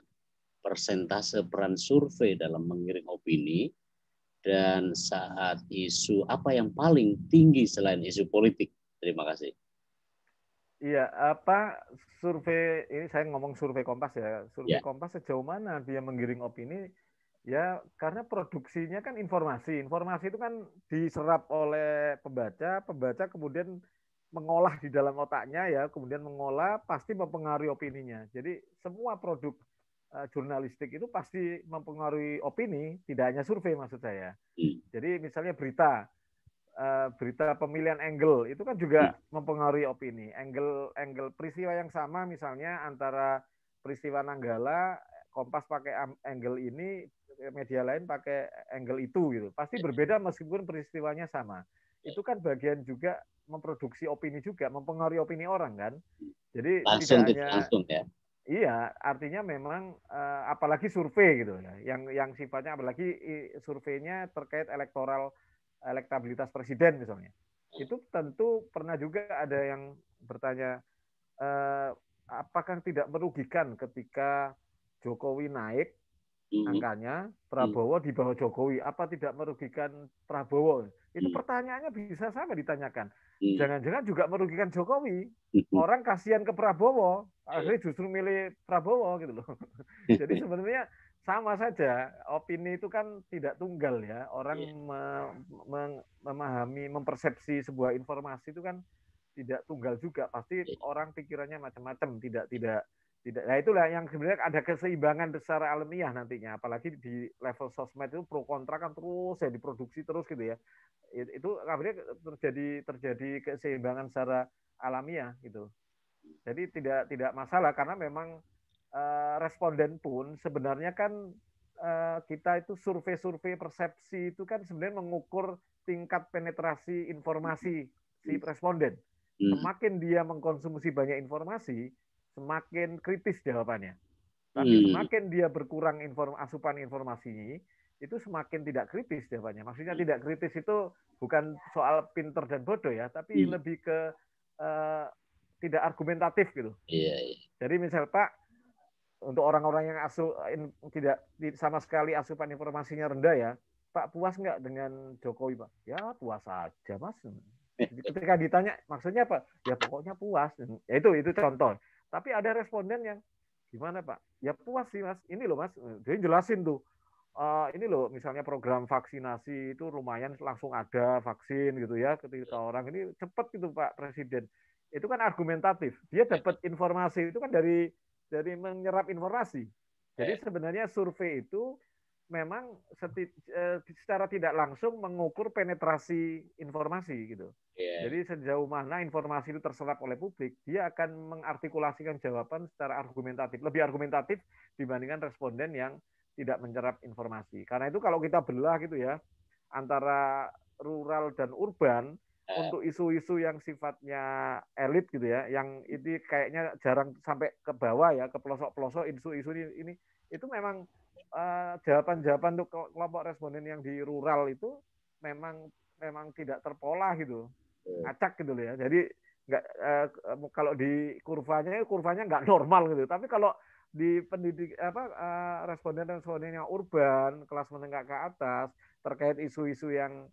persentase peran survei dalam mengiring opini, dan saat isu apa yang paling tinggi selain isu politik? Terima kasih. Iya, survei ini saya ngomong survei Kompas ya. Survei Kompas sejauh mana dia menggiring opini, Ya, karena produksinya kan informasi. Informasi itu kan diserap oleh pembaca, pembaca kemudian mengolah di dalam otaknya ya, kemudian mengolah pasti mempengaruhi opininya. Jadi semua produk jurnalistik itu pasti mempengaruhi opini, tidak hanya survei maksud saya. Jadi misalnya berita pemilihan angle itu kan juga mempengaruhi opini. Angle peristiwa yang sama misalnya antara peristiwa Nanggala, Kompas pakai angle ini, media lain pakai angle itu gitu. Pasti berbeda meskipun peristiwanya sama. Itu kan bagian juga memproduksi opini juga, mempengaruhi opini orang kan. Jadi Langsung tidak tidak hanya langsung ya. iya, artinya memang apalagi survei gitu ya, yang sifatnya apalagi surveinya terkait elektabilitas presiden misalnya, itu tentu pernah juga ada yang bertanya apakah tidak merugikan ketika Jokowi naik angkanya, Prabowo di bawah Jokowi, apa tidak merugikan Prabowo? Itu pertanyaannya bisa sama ditanyakan. Jangan-jangan juga merugikan Jokowi. Orang kasihan ke Prabowo, akhirnya justru milih Prabowo gitu loh. Jadi sebenarnya sama saja, opini itu kan tidak tunggal ya. Orang memahami, mempersepsi sebuah informasi itu kan tidak tunggal juga. Pasti orang pikirannya macam-macam, tidak. Nah itulah yang sebenarnya ada keseimbangan secara alamiah nantinya, apalagi di level sosmed itu pro kontra kan terus ya diproduksi terus gitu ya. Itu akhirnya terjadi keseimbangan secara alamiah gitu. Jadi tidak masalah karena memang responden pun sebenarnya kan kita itu survei-survei persepsi itu kan sebenarnya mengukur tingkat penetrasi informasi si responden. Semakin dia mengkonsumsi banyak informasi, semakin kritis jawabannya. Tapi semakin dia berkurang asupan informasi, itu semakin tidak kritis jawabannya. Maksudnya tidak kritis itu bukan soal pinter dan bodoh ya, tapi lebih ke tidak argumentatif gitu. Jadi misal Pak, untuk orang-orang yang tidak sama sekali asupan informasinya rendah ya, Pak puas nggak dengan Jokowi Pak? Ya puas saja Mas. Ketika ditanya maksudnya apa, ya pokoknya puas. Ya itu contoh. Tapi ada responden yang gimana Pak? Ya puas sih Mas. Ini loh Mas, dia jelasin tuh. Ini loh misalnya program vaksinasi itu lumayan langsung ada vaksin gitu ya ketika orang ini cepat gitu Pak Presiden. Itu kan argumentatif. Dia dapat informasi itu kan dari menyerap informasi. Jadi sebenarnya survei itu memang secara tidak langsung mengukur penetrasi informasi gitu. Jadi sejauh mana informasi itu terserap oleh publik, dia akan mengartikulasikan jawaban secara argumentatif, lebih argumentatif dibandingkan responden yang tidak menyerap informasi. Karena itu kalau kita belah gitu ya, antara rural dan urban, untuk isu-isu yang sifatnya elit gitu ya, yang ini kayaknya jarang sampai ke bawah ya, ke pelosok-pelosok isu-isu ini itu memang jawaban-jawaban untuk kelompok responden yang di rural itu memang tidak terpola gitu, acak gitu loh ya. Jadi nggak kalau di kurvanya nggak normal gitu. Tapi kalau di pendidik responden yang urban, kelas menengah ke atas terkait isu-isu yang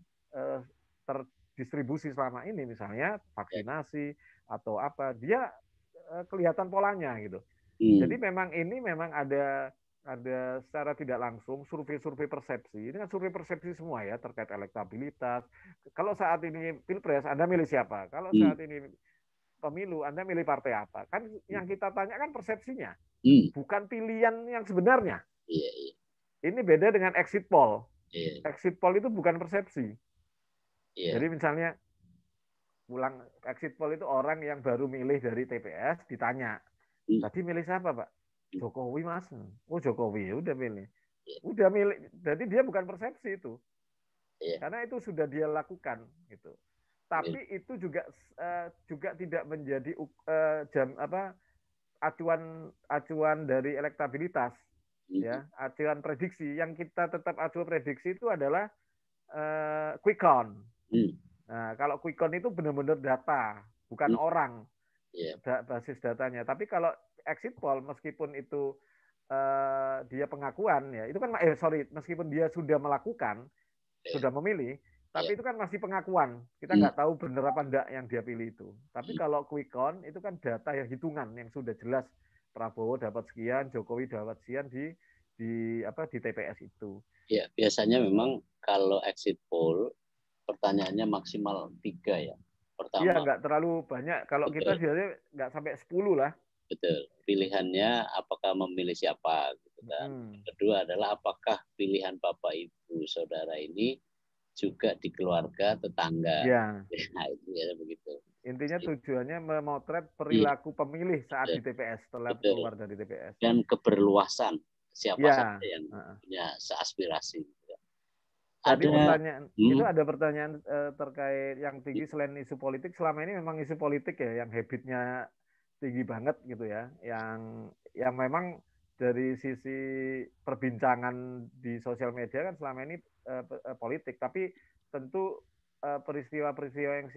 terdistribusi selama ini misalnya vaksinasi atau apa, dia kelihatan polanya gitu. Jadi memang ini memang ada secara tidak langsung survei-survei persepsi. Ini kan survei persepsi semua ya terkait elektabilitas. Kalau saat ini Pilpres, Anda milih siapa? Kalau saat ini pemilu, Anda milih partai apa? Kan yang kita tanya kan persepsinya, bukan pilihan yang sebenarnya. Ini beda dengan exit poll. Exit poll itu bukan persepsi. Jadi misalnya exit poll itu orang yang baru milih dari TPS ditanya, tadi milih siapa Pak? Jokowi Mas. Oh Jokowi, udah milih. Udah milih. Jadi dia bukan persepsi itu. Karena itu sudah dia lakukan gitu. Tapi itu juga tidak menjadi acuan dari elektabilitas ya, acuan prediksi. Yang kita tetap acuan prediksi itu adalah quick count. Nah, kalau quick count itu benar-benar data, bukan orang basis datanya. Tapi kalau exit poll meskipun itu dia pengakuan ya, itu kan meskipun dia sudah melakukan, sudah memilih, tapi itu kan masih pengakuan. Kita nggak tahu benar apa enggak yang dia pilih itu. Tapi kalau quick count itu kan data yang hitungan yang sudah jelas Prabowo dapat sekian, Jokowi dapat sekian di di TPS itu. Ya, biasanya memang kalau exit poll pertanyaannya maksimal 3 ya. Iya, Pertama, nggak terlalu banyak. Kalau kita betul, biasanya nggak sampai 10 lah. betul. Pilihannya apakah memilih siapa gitu kan. Yang kedua adalah apakah pilihan Bapak Ibu Saudara ini juga di keluarga tetangga. Ya, Nah, itu ya begitu. intinya tujuannya memotret Iya, perilaku pemilih saat betul, di TPS, setelah betul. keluar dari TPS. Dan keberluasan siapa saja Ya. yang punya seaspirasi. Tadi Ada, pertanyaan itu ada pertanyaan terkait yang tinggi selain isu politik. Selama ini memang isu politik ya yang habitnya tinggi banget gitu ya, yang memang dari sisi perbincangan di sosial media kan selama ini politik, tapi tentu peristiwa-peristiwa yang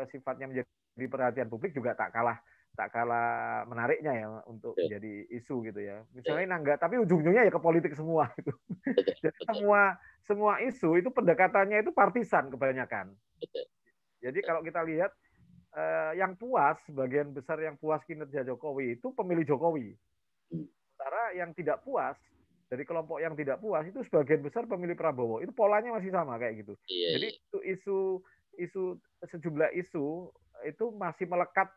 sifatnya menjadi perhatian publik juga tak kalah menariknya ya untuk betul, menjadi isu gitu ya. betul, Misalnya nanggap, tapi ujung-ujungnya ya ke politik semua gitu. betul, Jadi betul, semua isu itu pendekatannya itu partisan kebanyakan. betul, Jadi kalau kita lihat yang puas, sebagian besar yang puas kinerja Jokowi itu pemilih Jokowi. hmm, Sementara yang tidak puas, dari kelompok yang tidak puas itu sebagian besar pemilih Prabowo. Itu polanya masih sama kayak gitu. iya, Jadi iya, itu isu sejumlah isu itu masih melekat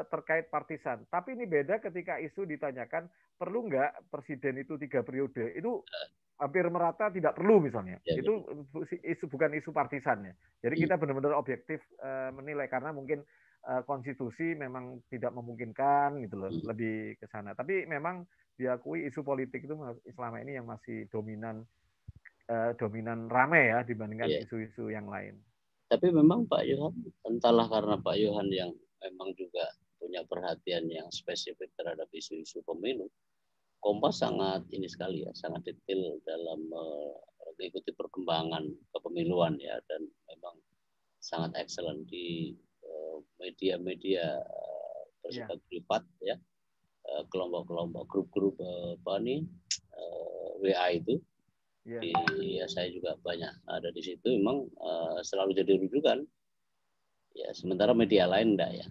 terkait partisan. Tapi ini beda ketika isu ditanyakan perlu nggak presiden itu 3 periode. Itu hampir merata tidak perlu misalnya. iya, Itu betul, isu bukan isu partisan ya. Jadi hmm, kita benar-benar objektif menilai karena mungkin konstitusi memang tidak memungkinkan gitu loh, hmm, lebih ke sana. Tapi memang diakui isu politik itu selama ini yang masih dominan rame ya dibandingkan iya. isu-isu yang lain. Tapi memang Pak Yohan, entahlah karena Pak Yohan yang memang juga punya perhatian yang spesifik terhadap isu-isu pemilu, Kompas sangat ini sekali ya, sangat detail dalam mengikuti perkembangan kepemiluan ya, dan memang sangat excellent di media-media Iya, bersifat privat ya, kelompok-kelompok grup-grup apa nih WA itu. iya, Ya saya juga banyak ada di situ, memang selalu jadi rujukan ya, sementara media lain enggak ya.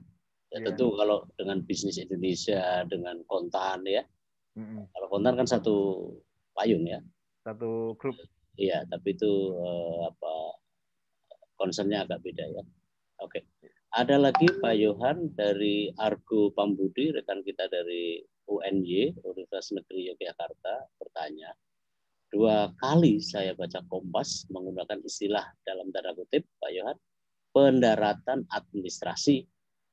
Ya iya. tentu kalau dengan bisnis Indonesia, dengan Kontan ya, Mm-mm. kalau Kontan kan satu payung ya. Satu grup. Iya, tapi itu apa, concernnya agak beda ya. Oke. Ada lagi Pak Yohan dari Argo Pambudi, rekan kita dari UNY, Universitas Negeri Yogyakarta, bertanya, 2 kali saya baca Kompas menggunakan istilah dalam tanda kutip, Pak Yohan, pendaratan administrasi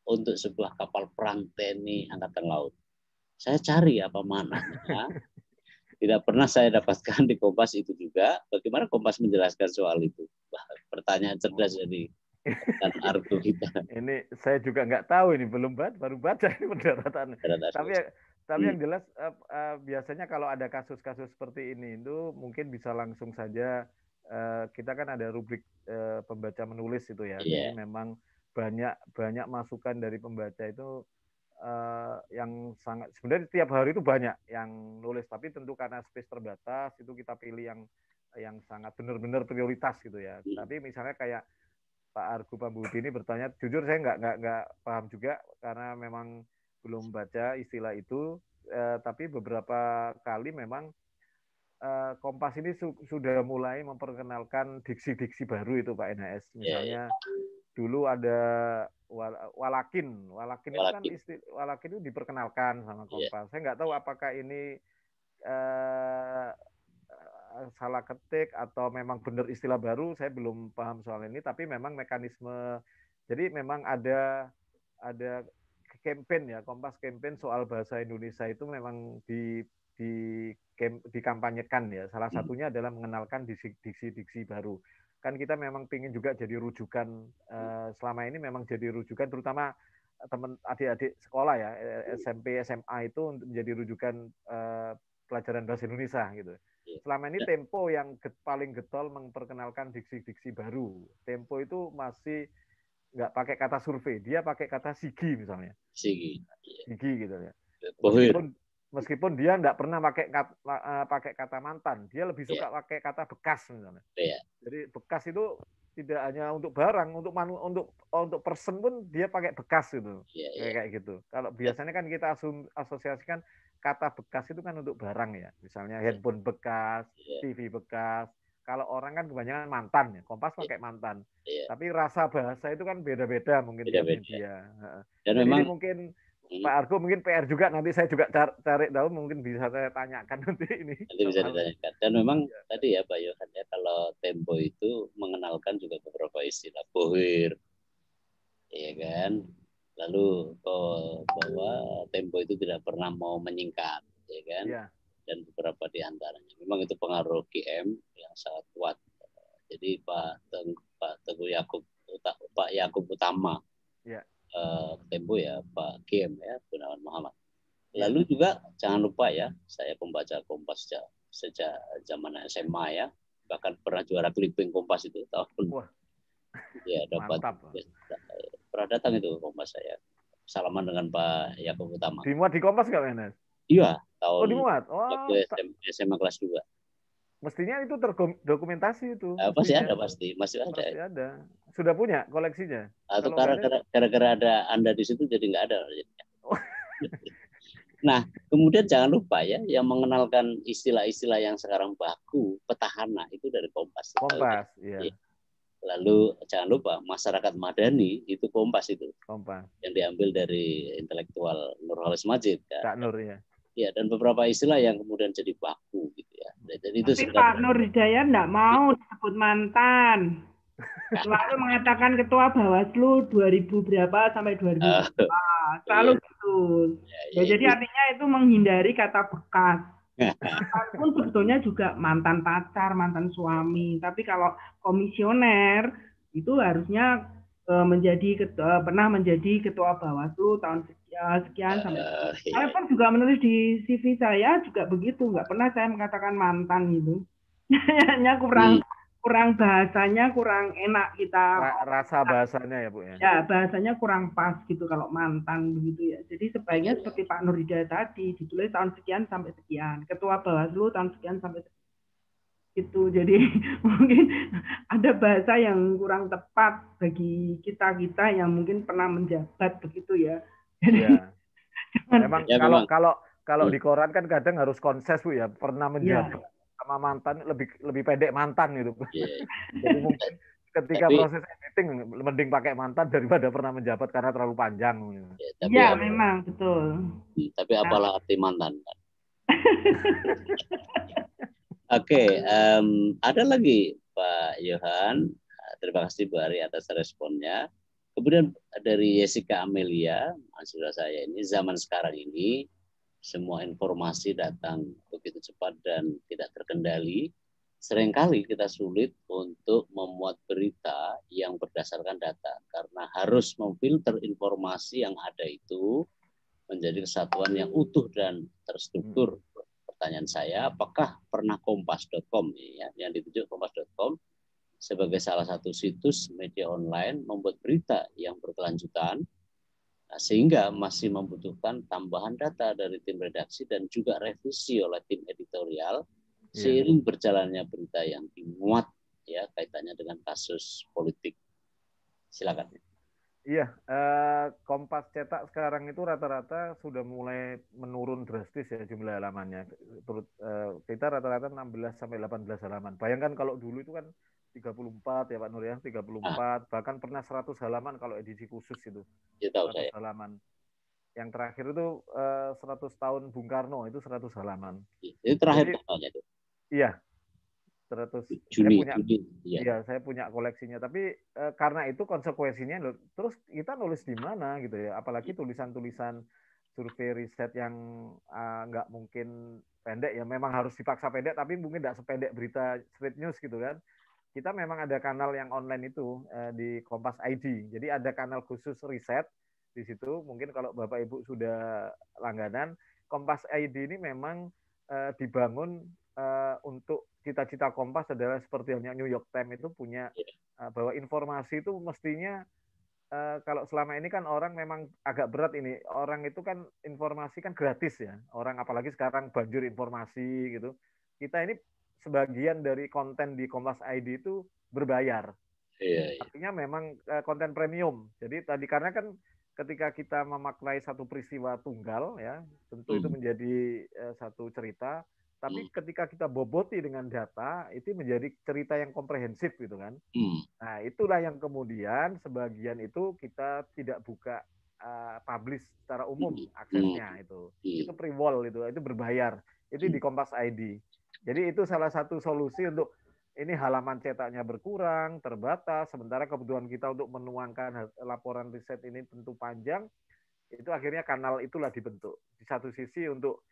untuk sebuah kapal perang TNI Angkatan Laut. Saya cari apa maknanya. Tidak pernah saya dapatkan di Kompas itu juga. Bagaimana Kompas menjelaskan soal itu? Pertanyaan cerdas dari rekan Argo kita. Ini saya juga nggak tahu ini baru baca ini pendaratan. Tapi tapi yang jelas biasanya kalau ada kasus-kasus seperti ini itu mungkin bisa langsung saja kita kan ada rubrik pembaca menulis itu ya. Jadi Iya. memang banyak masukan dari pembaca itu yang sangat sebenarnya tiap hari itu banyak yang nulis tapi tentu karena space terbatas itu kita pilih yang sangat benar-benar prioritas gitu ya. Tapi misalnya kayak Pak Argo Pambudi ini bertanya, jujur saya nggak paham juga karena memang belum baca istilah itu, tapi beberapa kali memang Kompas ini sudah mulai memperkenalkan diksi-diksi baru itu Pak NHS. Iya, iya. Misalnya dulu ada walakin, walakin itu kan Walakin. walakin itu diperkenalkan sama Iya. Kompas. Saya nggak tahu apakah ini eh, salah ketik atau memang benar istilah baru, saya belum paham soal ini, tapi memang mekanisme, jadi memang ada campaign ya, Kompas campaign soal bahasa Indonesia itu memang di dikampanyekan ya. Salah satunya adalah mengenalkan diksi-diksi baru. Kan kita memang ingin juga jadi rujukan, selama ini memang jadi rujukan terutama teman adik-adik sekolah ya, SMP, SMA itu untuk menjadi rujukan pelajaran bahasa Indonesia gitu. Selama ini Tempo yang paling getol memperkenalkan diksi-diksi baru. Tempo itu masih nggak pakai kata survei, dia pakai kata sigi misalnya. Sigi. Sigi gitu ya. Bohir. Meskipun dia nggak pernah pakai kata mantan, dia lebih suka Iya. pakai kata bekas misalnya. Iya. Jadi bekas itu tidak hanya untuk barang, untuk person pun dia pakai bekas gitu. Kayak gitu. Kalau biasanya kan kita asosiasikan kata bekas itu kan untuk barang ya. Misalnya handphone bekas, TV bekas. Kalau orang kan kebanyakan mantan ya. Kompas pakai mantan. Tapi rasa bahasa itu kan beda-beda mungkin tiap media. Dan jadi memang ini mungkin Pak Argo mungkin PR juga, nanti saya juga cari tahu, mungkin bisa saya tanyakan nanti ini. Nanti bisa ditanyakan. Dan memang tadi ya Pak Yohan ya, kalau Tempo itu mengenalkan juga beberapa istilah bohir, ya kan. Lalu bahwa Tempo itu tidak pernah mau menyingkat, ya kan. Ya. Dan beberapa di antaranya memang itu pengaruh GM yang sangat kuat. Jadi Pak Yakub Utama, ya. Tempo ya Pak GM ya Gunawan Muhammad. Lalu juga jangan lupa ya, saya pembaca Kompas sejak zaman SMA ya, bahkan pernah juara clipping Kompas itu tahun. Wah. Ya dapat. Pernah datang itu Kompas saya. Salaman dengan Pak Yakub Utama. Dimuat di Kompas nggak, Menes? Iya, tahun. Dimuat. SMA kelas 2. Mestinya itu terdokumentasi itu. Masih ada pasti, masih ada. Masih ada. Sudah punya koleksinya? Atau gara-gara ada Anda di situ jadi nggak ada. Nah, kemudian jangan lupa ya, yang mengenalkan istilah-istilah yang sekarang baku, petahana itu dari Kompas. Kompas, iya. Lalu jangan lupa masyarakat madani itu Kompas itu. Kompas. Yang diambil dari intelektual Nurholis Majid kan. Kak Nur ya. Ya, dan beberapa istilah yang kemudian jadi baku gitu ya. Jadi itu Pak Nur Hidayat enggak mau disebut mantan. Selalu mengatakan ketua Bawaslu 2000 berapa sampai 2000 berapa. Selalu gitu. Jadi artinya itu menghindari kata bekas. Walaupun sebetulnya juga mantan pacar, mantan suami. Tapi kalau komisioner itu harusnya pernah menjadi ketua Bawaslu tahun sekian sampai. Saya pun juga menulis di CV saya juga begitu, nggak pernah saya mengatakan mantan gitu. Hanya kurang bahasanya kurang enak kita. Rasa bahasanya ya Bu ya. Ya bahasanya kurang pas gitu kalau mantan begitu ya. Jadi sebaiknya seperti Pak Nur Hidayat tadi ditulis tahun sekian sampai sekian, ketua Bawaslu tahun sekian sampai sekian. Itu jadi mungkin ada bahasa yang kurang tepat bagi kita yang mungkin pernah menjabat begitu ya. Jadi memang kalau di koran kan kadang harus konses Bu ya, pernah menjabat sama mantan lebih pendek mantan gitu. Jadi mungkin ketika proses editing mending pakai mantan daripada pernah menjabat karena terlalu panjang. Iya memang betul. Tapi apalah arti mantan kan? Oke, ada lagi Pak Yohan. Terima kasih Bu Ari atas responnya. Kemudian dari Jessica Amelia, mahasiswa saya ini, zaman sekarang ini semua informasi datang begitu cepat dan tidak terkendali. Seringkali kita sulit untuk memuat berita yang berdasarkan data karena harus memfilter informasi yang ada itu menjadi kesatuan yang utuh dan terstruktur. Pertanyaan saya, apakah pernah Kompas.com ya, yang ditunjuk Kompas.com sebagai salah satu situs media online membuat berita yang berkelanjutan sehingga masih membutuhkan tambahan data dari tim redaksi dan juga revisi oleh tim editorial seiring berjalannya berita yang dimuat ya kaitannya dengan kasus politik. Silakan. Iya, Kompas cetak sekarang itu rata-rata sudah mulai menurun drastis ya jumlah halamannya. Kita rata-rata 16 sampai 18 halaman. Bayangkan kalau dulu itu kan 34 ya Pak Nur ya, 34, bahkan pernah 100 halaman kalau edisi khusus itu. 100 halaman. Yang terakhir itu 100 tahun Bung Karno itu 100 halaman. Itu terakhir tahunnya itu. Iya. 100 saya punya koleksinya, tapi karena itu konsekuensinya terus kita nulis di mana gitu ya, apalagi tulisan-tulisan survei riset yang nggak mungkin pendek ya, memang harus dipaksa pendek tapi mungkin nggak sependek berita straight news gitu kan. Kita memang ada kanal yang online itu di Kompas ID, jadi ada kanal khusus riset di situ. Mungkin kalau Bapak Ibu sudah langganan, Kompas ID ini memang dibangun untuk cita-cita Kompas adalah seperti halnya New York Times itu punya bahwa informasi itu mestinya kalau selama ini kan orang memang agak berat ini, orang itu kan informasi kan gratis ya, orang apalagi sekarang banjir informasi gitu. Kita ini sebagian dari konten di Kompas ID itu berbayar. Iya. Artinya memang konten premium. Jadi tadi karena kan ketika kita memaknai satu peristiwa tunggal ya, tentu itu menjadi satu cerita. Tapi ketika kita boboti dengan data, itu menjadi cerita yang komprehensif gitu kan. Nah, itulah yang kemudian sebagian itu kita tidak buka publish secara umum aksesnya itu. Itu pre-wall itu berbayar. Itu di Kompas ID. Jadi itu salah satu solusi untuk ini halaman cetaknya berkurang, terbatas, sementara kebutuhan kita untuk menuangkan laporan riset ini tentu panjang, itu akhirnya kanal itulah dibentuk. Di satu sisi untuk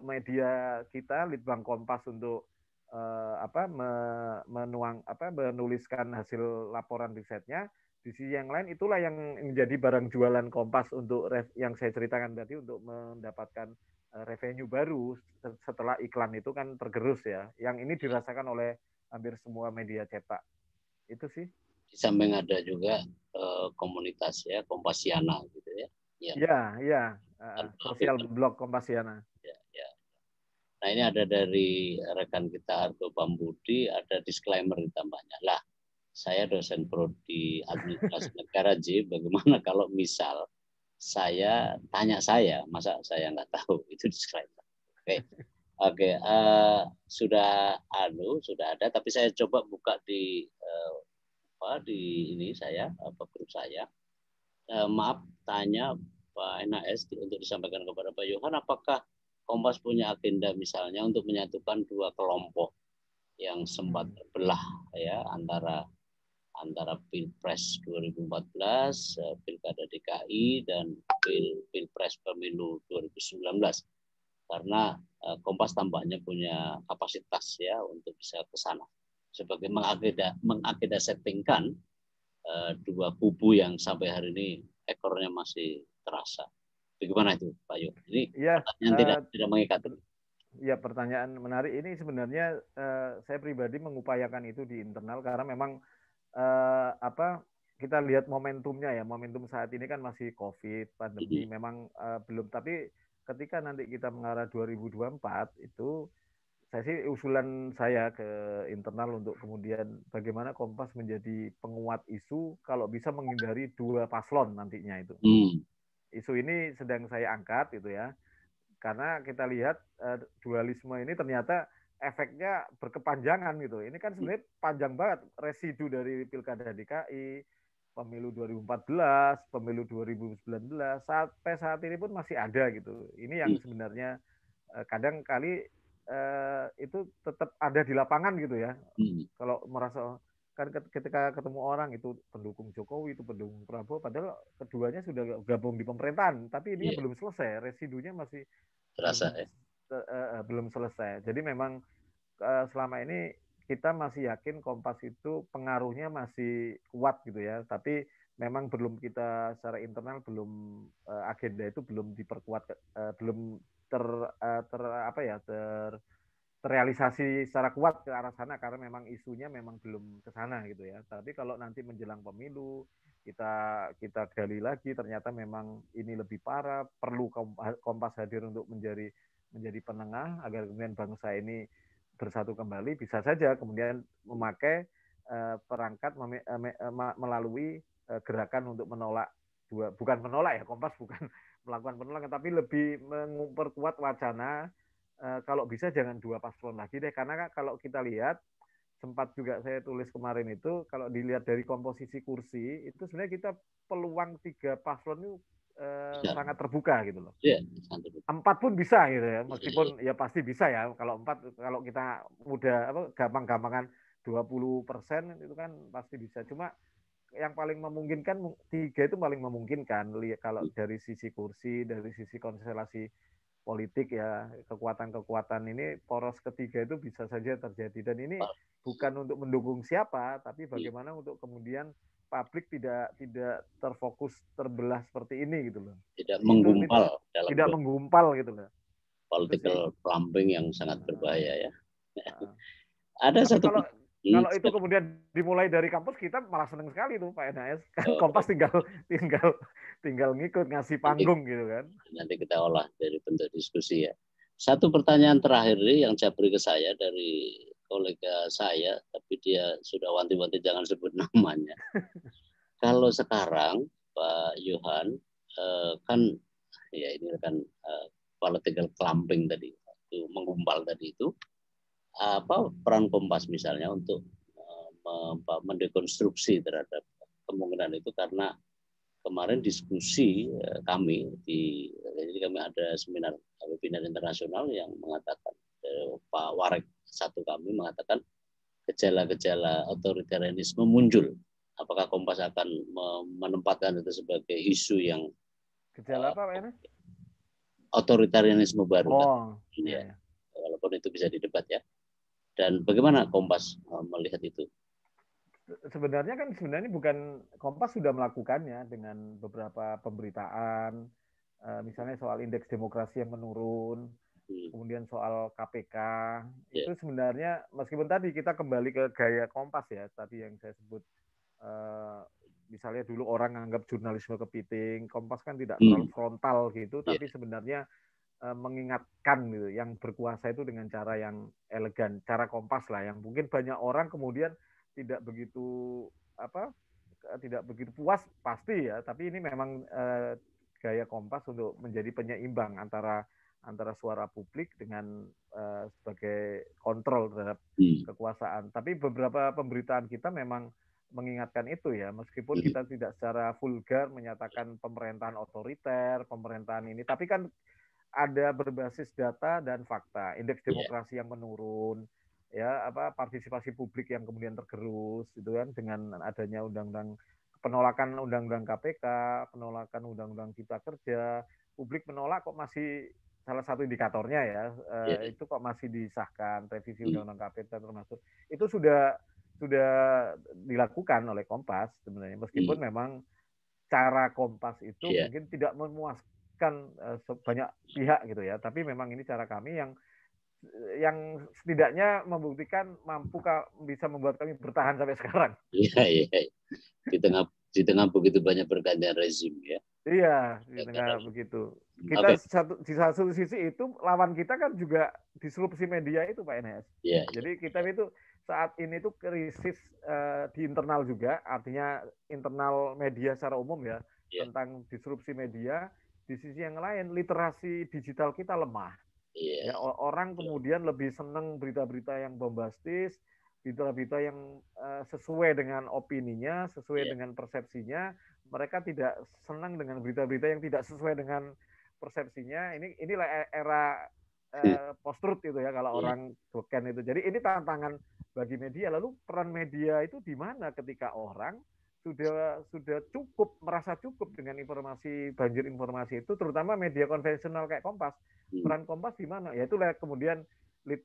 media kita, Litbang Kompas untuk menuliskan hasil laporan risetnya. Di sisi yang lain itulah yang menjadi barang jualan Kompas untuk yang saya ceritakan tadi untuk mendapatkan revenue baru setelah iklan itu kan tergerus ya. Yang ini dirasakan oleh hampir semua media cetak. Itu sih. Di samping ada juga komunitas ya, Kompasiana gitu ya. Iya. Sosial blog Kompasiana. Ya. Nah, ini ada dari rekan kita Argo Pambudi, ada disclaimer ditambahnya. Lah, saya dosen prodi administrasi negara J, bagaimana kalau misal masa saya nggak tahu, itu disclaimer. Oke. Sudah ada, tapi saya coba buka di ini saya, grup saya. Maaf, tanya Pak NAS untuk disampaikan kepada Pak Yohan, apakah Kompas punya agenda misalnya untuk menyatukan dua kelompok yang sempat terbelah ya antara Pilpres 2014, Pilkada DKI dan Pilpres Pemilu 2019. Karena Kompas tampaknya punya kapasitas ya untuk bisa ke sana. Sebagai mengagenda settingkan dua kubu yang sampai hari ini ekornya masih terasa. Bagaimana itu, Pak Yo? Ini pertanyaan tidak mengikat. Ya, pertanyaan menarik ini sebenarnya saya pribadi mengupayakan itu di internal karena memang kita lihat momentumnya ya. Momentum saat ini kan masih COVID, pandemi, memang belum. Tapi ketika nanti kita mengarah 2024 itu usulan saya ke internal untuk kemudian bagaimana Kompas menjadi penguat isu kalau bisa menghindari dua paslon nantinya itu. Isu ini sedang saya angkat gitu ya. Karena kita lihat dualisme ini ternyata efeknya berkepanjangan gitu. Ini kan sebenarnya panjang banget residu dari Pilkada DKI, Pemilu 2014, Pemilu 2019, sampai saat ini pun masih ada gitu. Ini yang sebenarnya kadang kali itu tetap ada di lapangan gitu ya. Kalau merasa kan ketika ketemu orang itu pendukung Jokowi, itu pendukung Prabowo, padahal keduanya sudah gabung di pemerintahan, tapi ini belum selesai, residunya masih terasa belum selesai. Jadi memang selama ini kita masih yakin Kompas itu pengaruhnya masih kuat gitu ya, tapi memang belum kita secara internal agenda itu belum diperkuat, belum terrealisasi secara kuat ke arah sana karena memang isunya memang belum ke sana gitu ya. Tapi kalau nanti menjelang pemilu kita gali lagi ternyata memang ini lebih parah, perlu Kompas hadir untuk menjadi penengah agar kemudian bangsa ini bersatu kembali, bisa saja kemudian memakai perangkat melalui gerakan untuk menolak bukan menolak ya, Kompas bukan melakukan penolakan tapi lebih memperkuat wacana kalau bisa jangan dua paslon lagi deh, karena kalau kita lihat sempat juga saya tulis kemarin itu kalau dilihat dari komposisi kursi itu sebenarnya kita peluang 3 paslon itu sangat terbuka gitu loh. 4 pun bisa gitu ya, meskipun ya pasti bisa ya kalau 4, kalau kita gampang-gampangan 20% itu kan pasti bisa. Cuma yang paling memungkinkan 3 itu paling memungkinkan kalau dari sisi kursi, dari sisi konstelasi politik ya, kekuatan-kekuatan ini poros ketiga itu bisa saja terjadi dan ini bukan untuk mendukung siapa tapi bagaimana untuk kemudian publik tidak terfokus terbelah seperti ini gitu loh. Tidak menggumpal menggumpal gitu loh. Political plumbing yang sangat berbahaya ya. Ada tapi satu kalau itu kemudian dimulai dari kampus kita malah seneng sekali tuh Pak NAS. Kompas tinggal ngikut ngasih panggung gitu kan. Nanti kita olah dari bentuk diskusi ya. Satu pertanyaan terakhir yang jabri ke saya dari kolega saya, tapi dia sudah wanti-wanti jangan sebut namanya. Kalau sekarang Pak Yohan kan ya ini kan political clumping tadi, itu menggumpal tadi itu apa peran Kompas misalnya untuk mendekonstruksi terhadap kemungkinan itu, karena kemarin diskusi kami jadi kami ada seminar webinar internasional yang mengatakan Pak Warek satu kami mengatakan gejala-gejala otoritarianisme muncul. Apakah Kompas akan menempatkan itu sebagai isu yang gejala apa Pak Enes? Otoritarianisme baru? Oh, ya. Walaupun itu bisa didebat ya. Dan bagaimana Kompas melihat itu? Sebenarnya bukan Kompas sudah melakukannya dengan beberapa pemberitaan, misalnya soal indeks demokrasi yang menurun, kemudian soal KPK, itu sebenarnya meskipun tadi kita kembali ke gaya Kompas ya, tadi yang saya sebut, misalnya dulu orang anggap jurnalisme kepiting, Kompas kan tidak terlalu frontal gitu, tapi sebenarnya mengingatkan gitu, yang berkuasa itu dengan cara yang elegan, cara Kompas lah, yang mungkin banyak orang kemudian tidak begitu puas pasti ya, tapi ini memang gaya Kompas untuk menjadi penyeimbang antara suara publik dengan sebagai kontrol terhadap kekuasaan. Tapi beberapa pemberitaan kita memang mengingatkan itu ya, meskipun kita tidak secara vulgar menyatakan pemerintahan otoriter, pemerintahan ini, tapi kan ada berbasis data dan fakta, indeks demokrasi yang menurun, ya partisipasi publik yang kemudian tergerus gitu kan, dengan adanya penolakan undang-undang KPK, penolakan undang-undang Cipta Kerja, publik menolak kok masih salah satu indikatornya ya, itu kok masih disahkan revisi undang-undang KPK termasuk itu sudah dilakukan oleh Kompas sebenarnya, meskipun memang cara Kompas itu mungkin tidak memuaskan banyak pihak gitu ya, tapi memang ini cara kami yang setidaknya membuktikan bisa membuat kami bertahan sampai sekarang. Iya. Di tengah begitu banyak pergantian rezim ya. Iya, di tengah begitu. Kita di satu sisi itu lawan kita kan juga disrupsi media itu Pak Enes. Jadi kita itu saat ini tuh krisis di internal juga, artinya internal media secara umum ya, tentang disrupsi media. Di sisi yang lain literasi digital kita lemah. Ya, orang kemudian lebih senang berita-berita yang bombastis, berita-berita yang sesuai dengan opininya, sesuai dengan persepsinya. Mereka tidak senang dengan berita-berita yang tidak sesuai dengan persepsinya. Inilah era post-truth itu ya, kalau orang beken itu. Jadi ini tantangan bagi media. Lalu peran media itu di mana ketika orang sudah merasa cukup dengan informasi, banjir informasi itu, terutama media konvensional kayak Kompas. Peran Kompas di mana? Ya itulah kemudian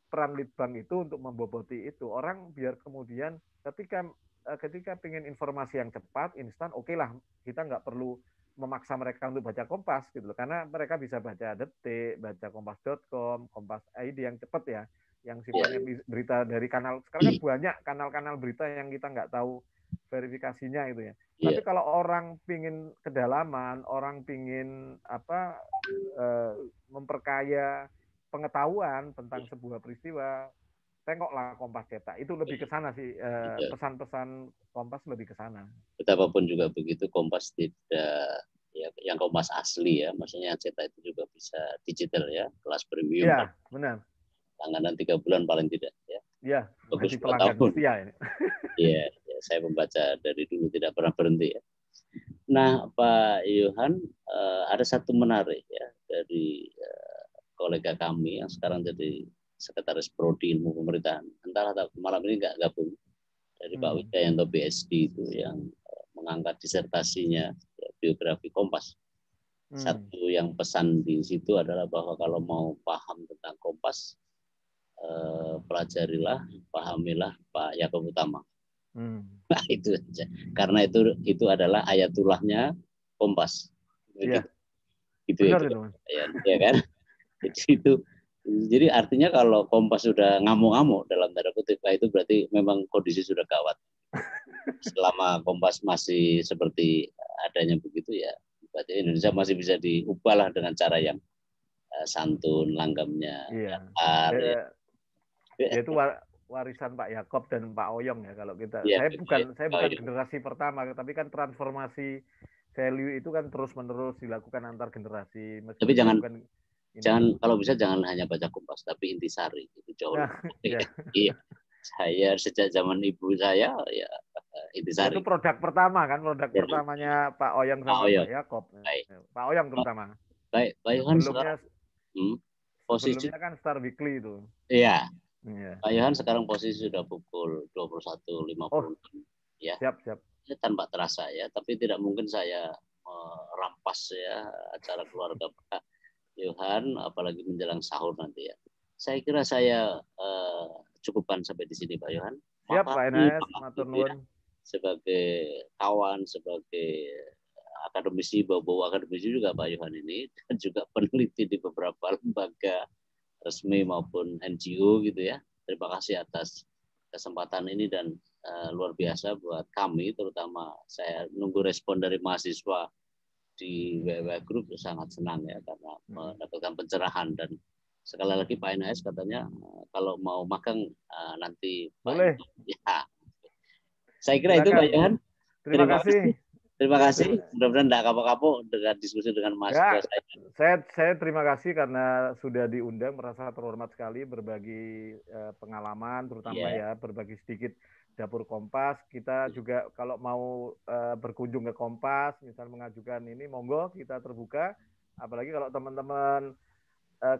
peran Litbang itu untuk memboboti itu. Orang biar kemudian ketika pengen informasi yang cepat, instan, oke lah, kita nggak perlu memaksa mereka untuk baca Kompas gitu loh, karena mereka bisa baca Detik, baca kompas.com, Kompas ID yang cepat ya, yang sifatnya berita dari kanal. Sekarang kan banyak kanal-kanal berita yang kita nggak tahu verifikasinya itu ya. Tapi kalau orang pingin kedalaman, orang pingin memperkaya pengetahuan tentang sebuah peristiwa, tengoklah Kompas cetak. Itu lebih ke sana sih, pesan-pesan Kompas lebih ke sana. Betapapun juga begitu, Kompas tidak yang Kompas asli ya, maksudnya yang cetak itu juga bisa digital ya, kelas premium. Iya, benar. Langganan 3 bulan paling tidak ya. Iya, bagus pelanggan setia ini. Iya, saya membaca dari dulu tidak pernah berhenti ya. Nah, Pak Yohan, ada satu menarik ya dari kolega kami yang sekarang jadi Sekretaris Prodi Ilmu Pemerintahan. Entahlah malam ini nggak gabung, dari Pak Wijayanto BSD itu yang mengangkat disertasinya biografi Kompas. Satu yang pesan di situ adalah bahwa kalau mau paham tentang Kompas, pelajarilah, pahamilah Pak Yakob Utama. Nah, itu aja. Karena itu adalah ayatullahnya Kompas. Iya. Gitu ya kan? Jadi artinya kalau Kompas sudah ngamuk-ngamuk dalam tanda kutip, itu berarti memang kondisi sudah gawat. Selama Kompas masih seperti adanya begitu ya, berarti Indonesia masih bisa diubahlah dengan cara yang santun, langgamnya. Iya. Itu warisan Pak Yakob dan Pak Oyong ya kalau kita. Ya, Saya bukan generasi pertama, tapi kan transformasi value itu kan terus-menerus dilakukan antar generasi. Tapi jangan kalau bisa jangan hanya baca Kompas, tapi Intisari itu jauh. Iya. Saya sejak zaman ibu saya ya Intisari. Itu produk pertama kan, produk pertamanya Pak Oyong sama Pak Yakob. Pak Oyong terutama. Baik, Pak Yohan sekarang sebelumnya kan Star Weekly itu. Iya. Pak Yohan sekarang posisi sudah pukul 21.50. Ya. Siap. Tanpa terasa ya, tapi tidak mungkin saya merampas ya acara keluarga Pak Yohan, apalagi menjelang sahur nanti ya. Saya kira saya cukupkan sampai di sini Pak Yohan. Siap Pak Enes, matur nuwun. Sebagai kawan, sebagai akademisi, bawa akademisi juga Pak Yohan ini, dan juga peneliti di beberapa lembaga resmi maupun NGO gitu ya. Terima kasih atas kesempatan ini dan luar biasa buat kami, terutama saya nunggu respon dari mahasiswa di WW Group sangat senang ya karena mendapatkan pencerahan. Dan sekali lagi Pak NAS katanya kalau mau magang nanti boleh. Ya. Saya kira itu Pak Yohan. Terima kasih. Terima kasih. Mudah-mudahan tidak kapok-kapok dengan diskusi dengan mahasiswa saya terima kasih karena sudah diundang, merasa terhormat sekali berbagi pengalaman, terutama ya berbagi sedikit dapur Kompas. Kita juga kalau mau berkunjung ke Kompas, misal mengajukan ini, monggo kita terbuka. Apalagi kalau teman-teman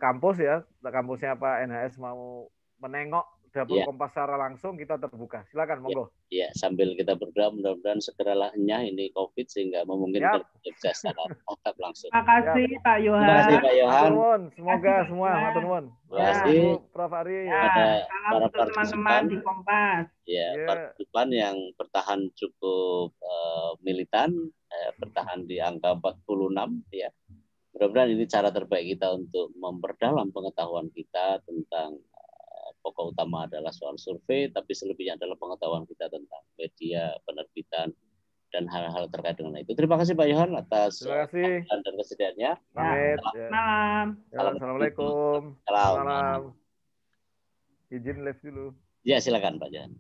kampus ya, kampusnya Pak NHS mau menengok dapur Kompas secara langsung, kita terbuka. Silakan, monggo. Ya, sambil kita berdoa mudah-mudahan segera lenyah ini COVID sehingga memungkinkan kita bisa secara tatap langsung. Terima kasih Pak Yohan. Terima kasih Pak Yohan. Semoga semua matur nuwun. Terima kasih Prof Ari. Pada para teman-teman di Kompas. Ya, partisipan yang bertahan cukup militan, bertahan di angka 46 ya. Mudah-mudahan ini cara terbaik kita untuk memperdalam pengetahuan kita tentang pokok utama adalah soal survei, tapi selebihnya adalah pengetahuan kita tentang media, penerbitan, dan hal-hal terkait dengan itu. Terima kasih Pak Yohan atas waktu dan kesediaannya. Malam. Assalamualaikum. Salam. Izin live dulu. Ya, silakan Pak Yohan.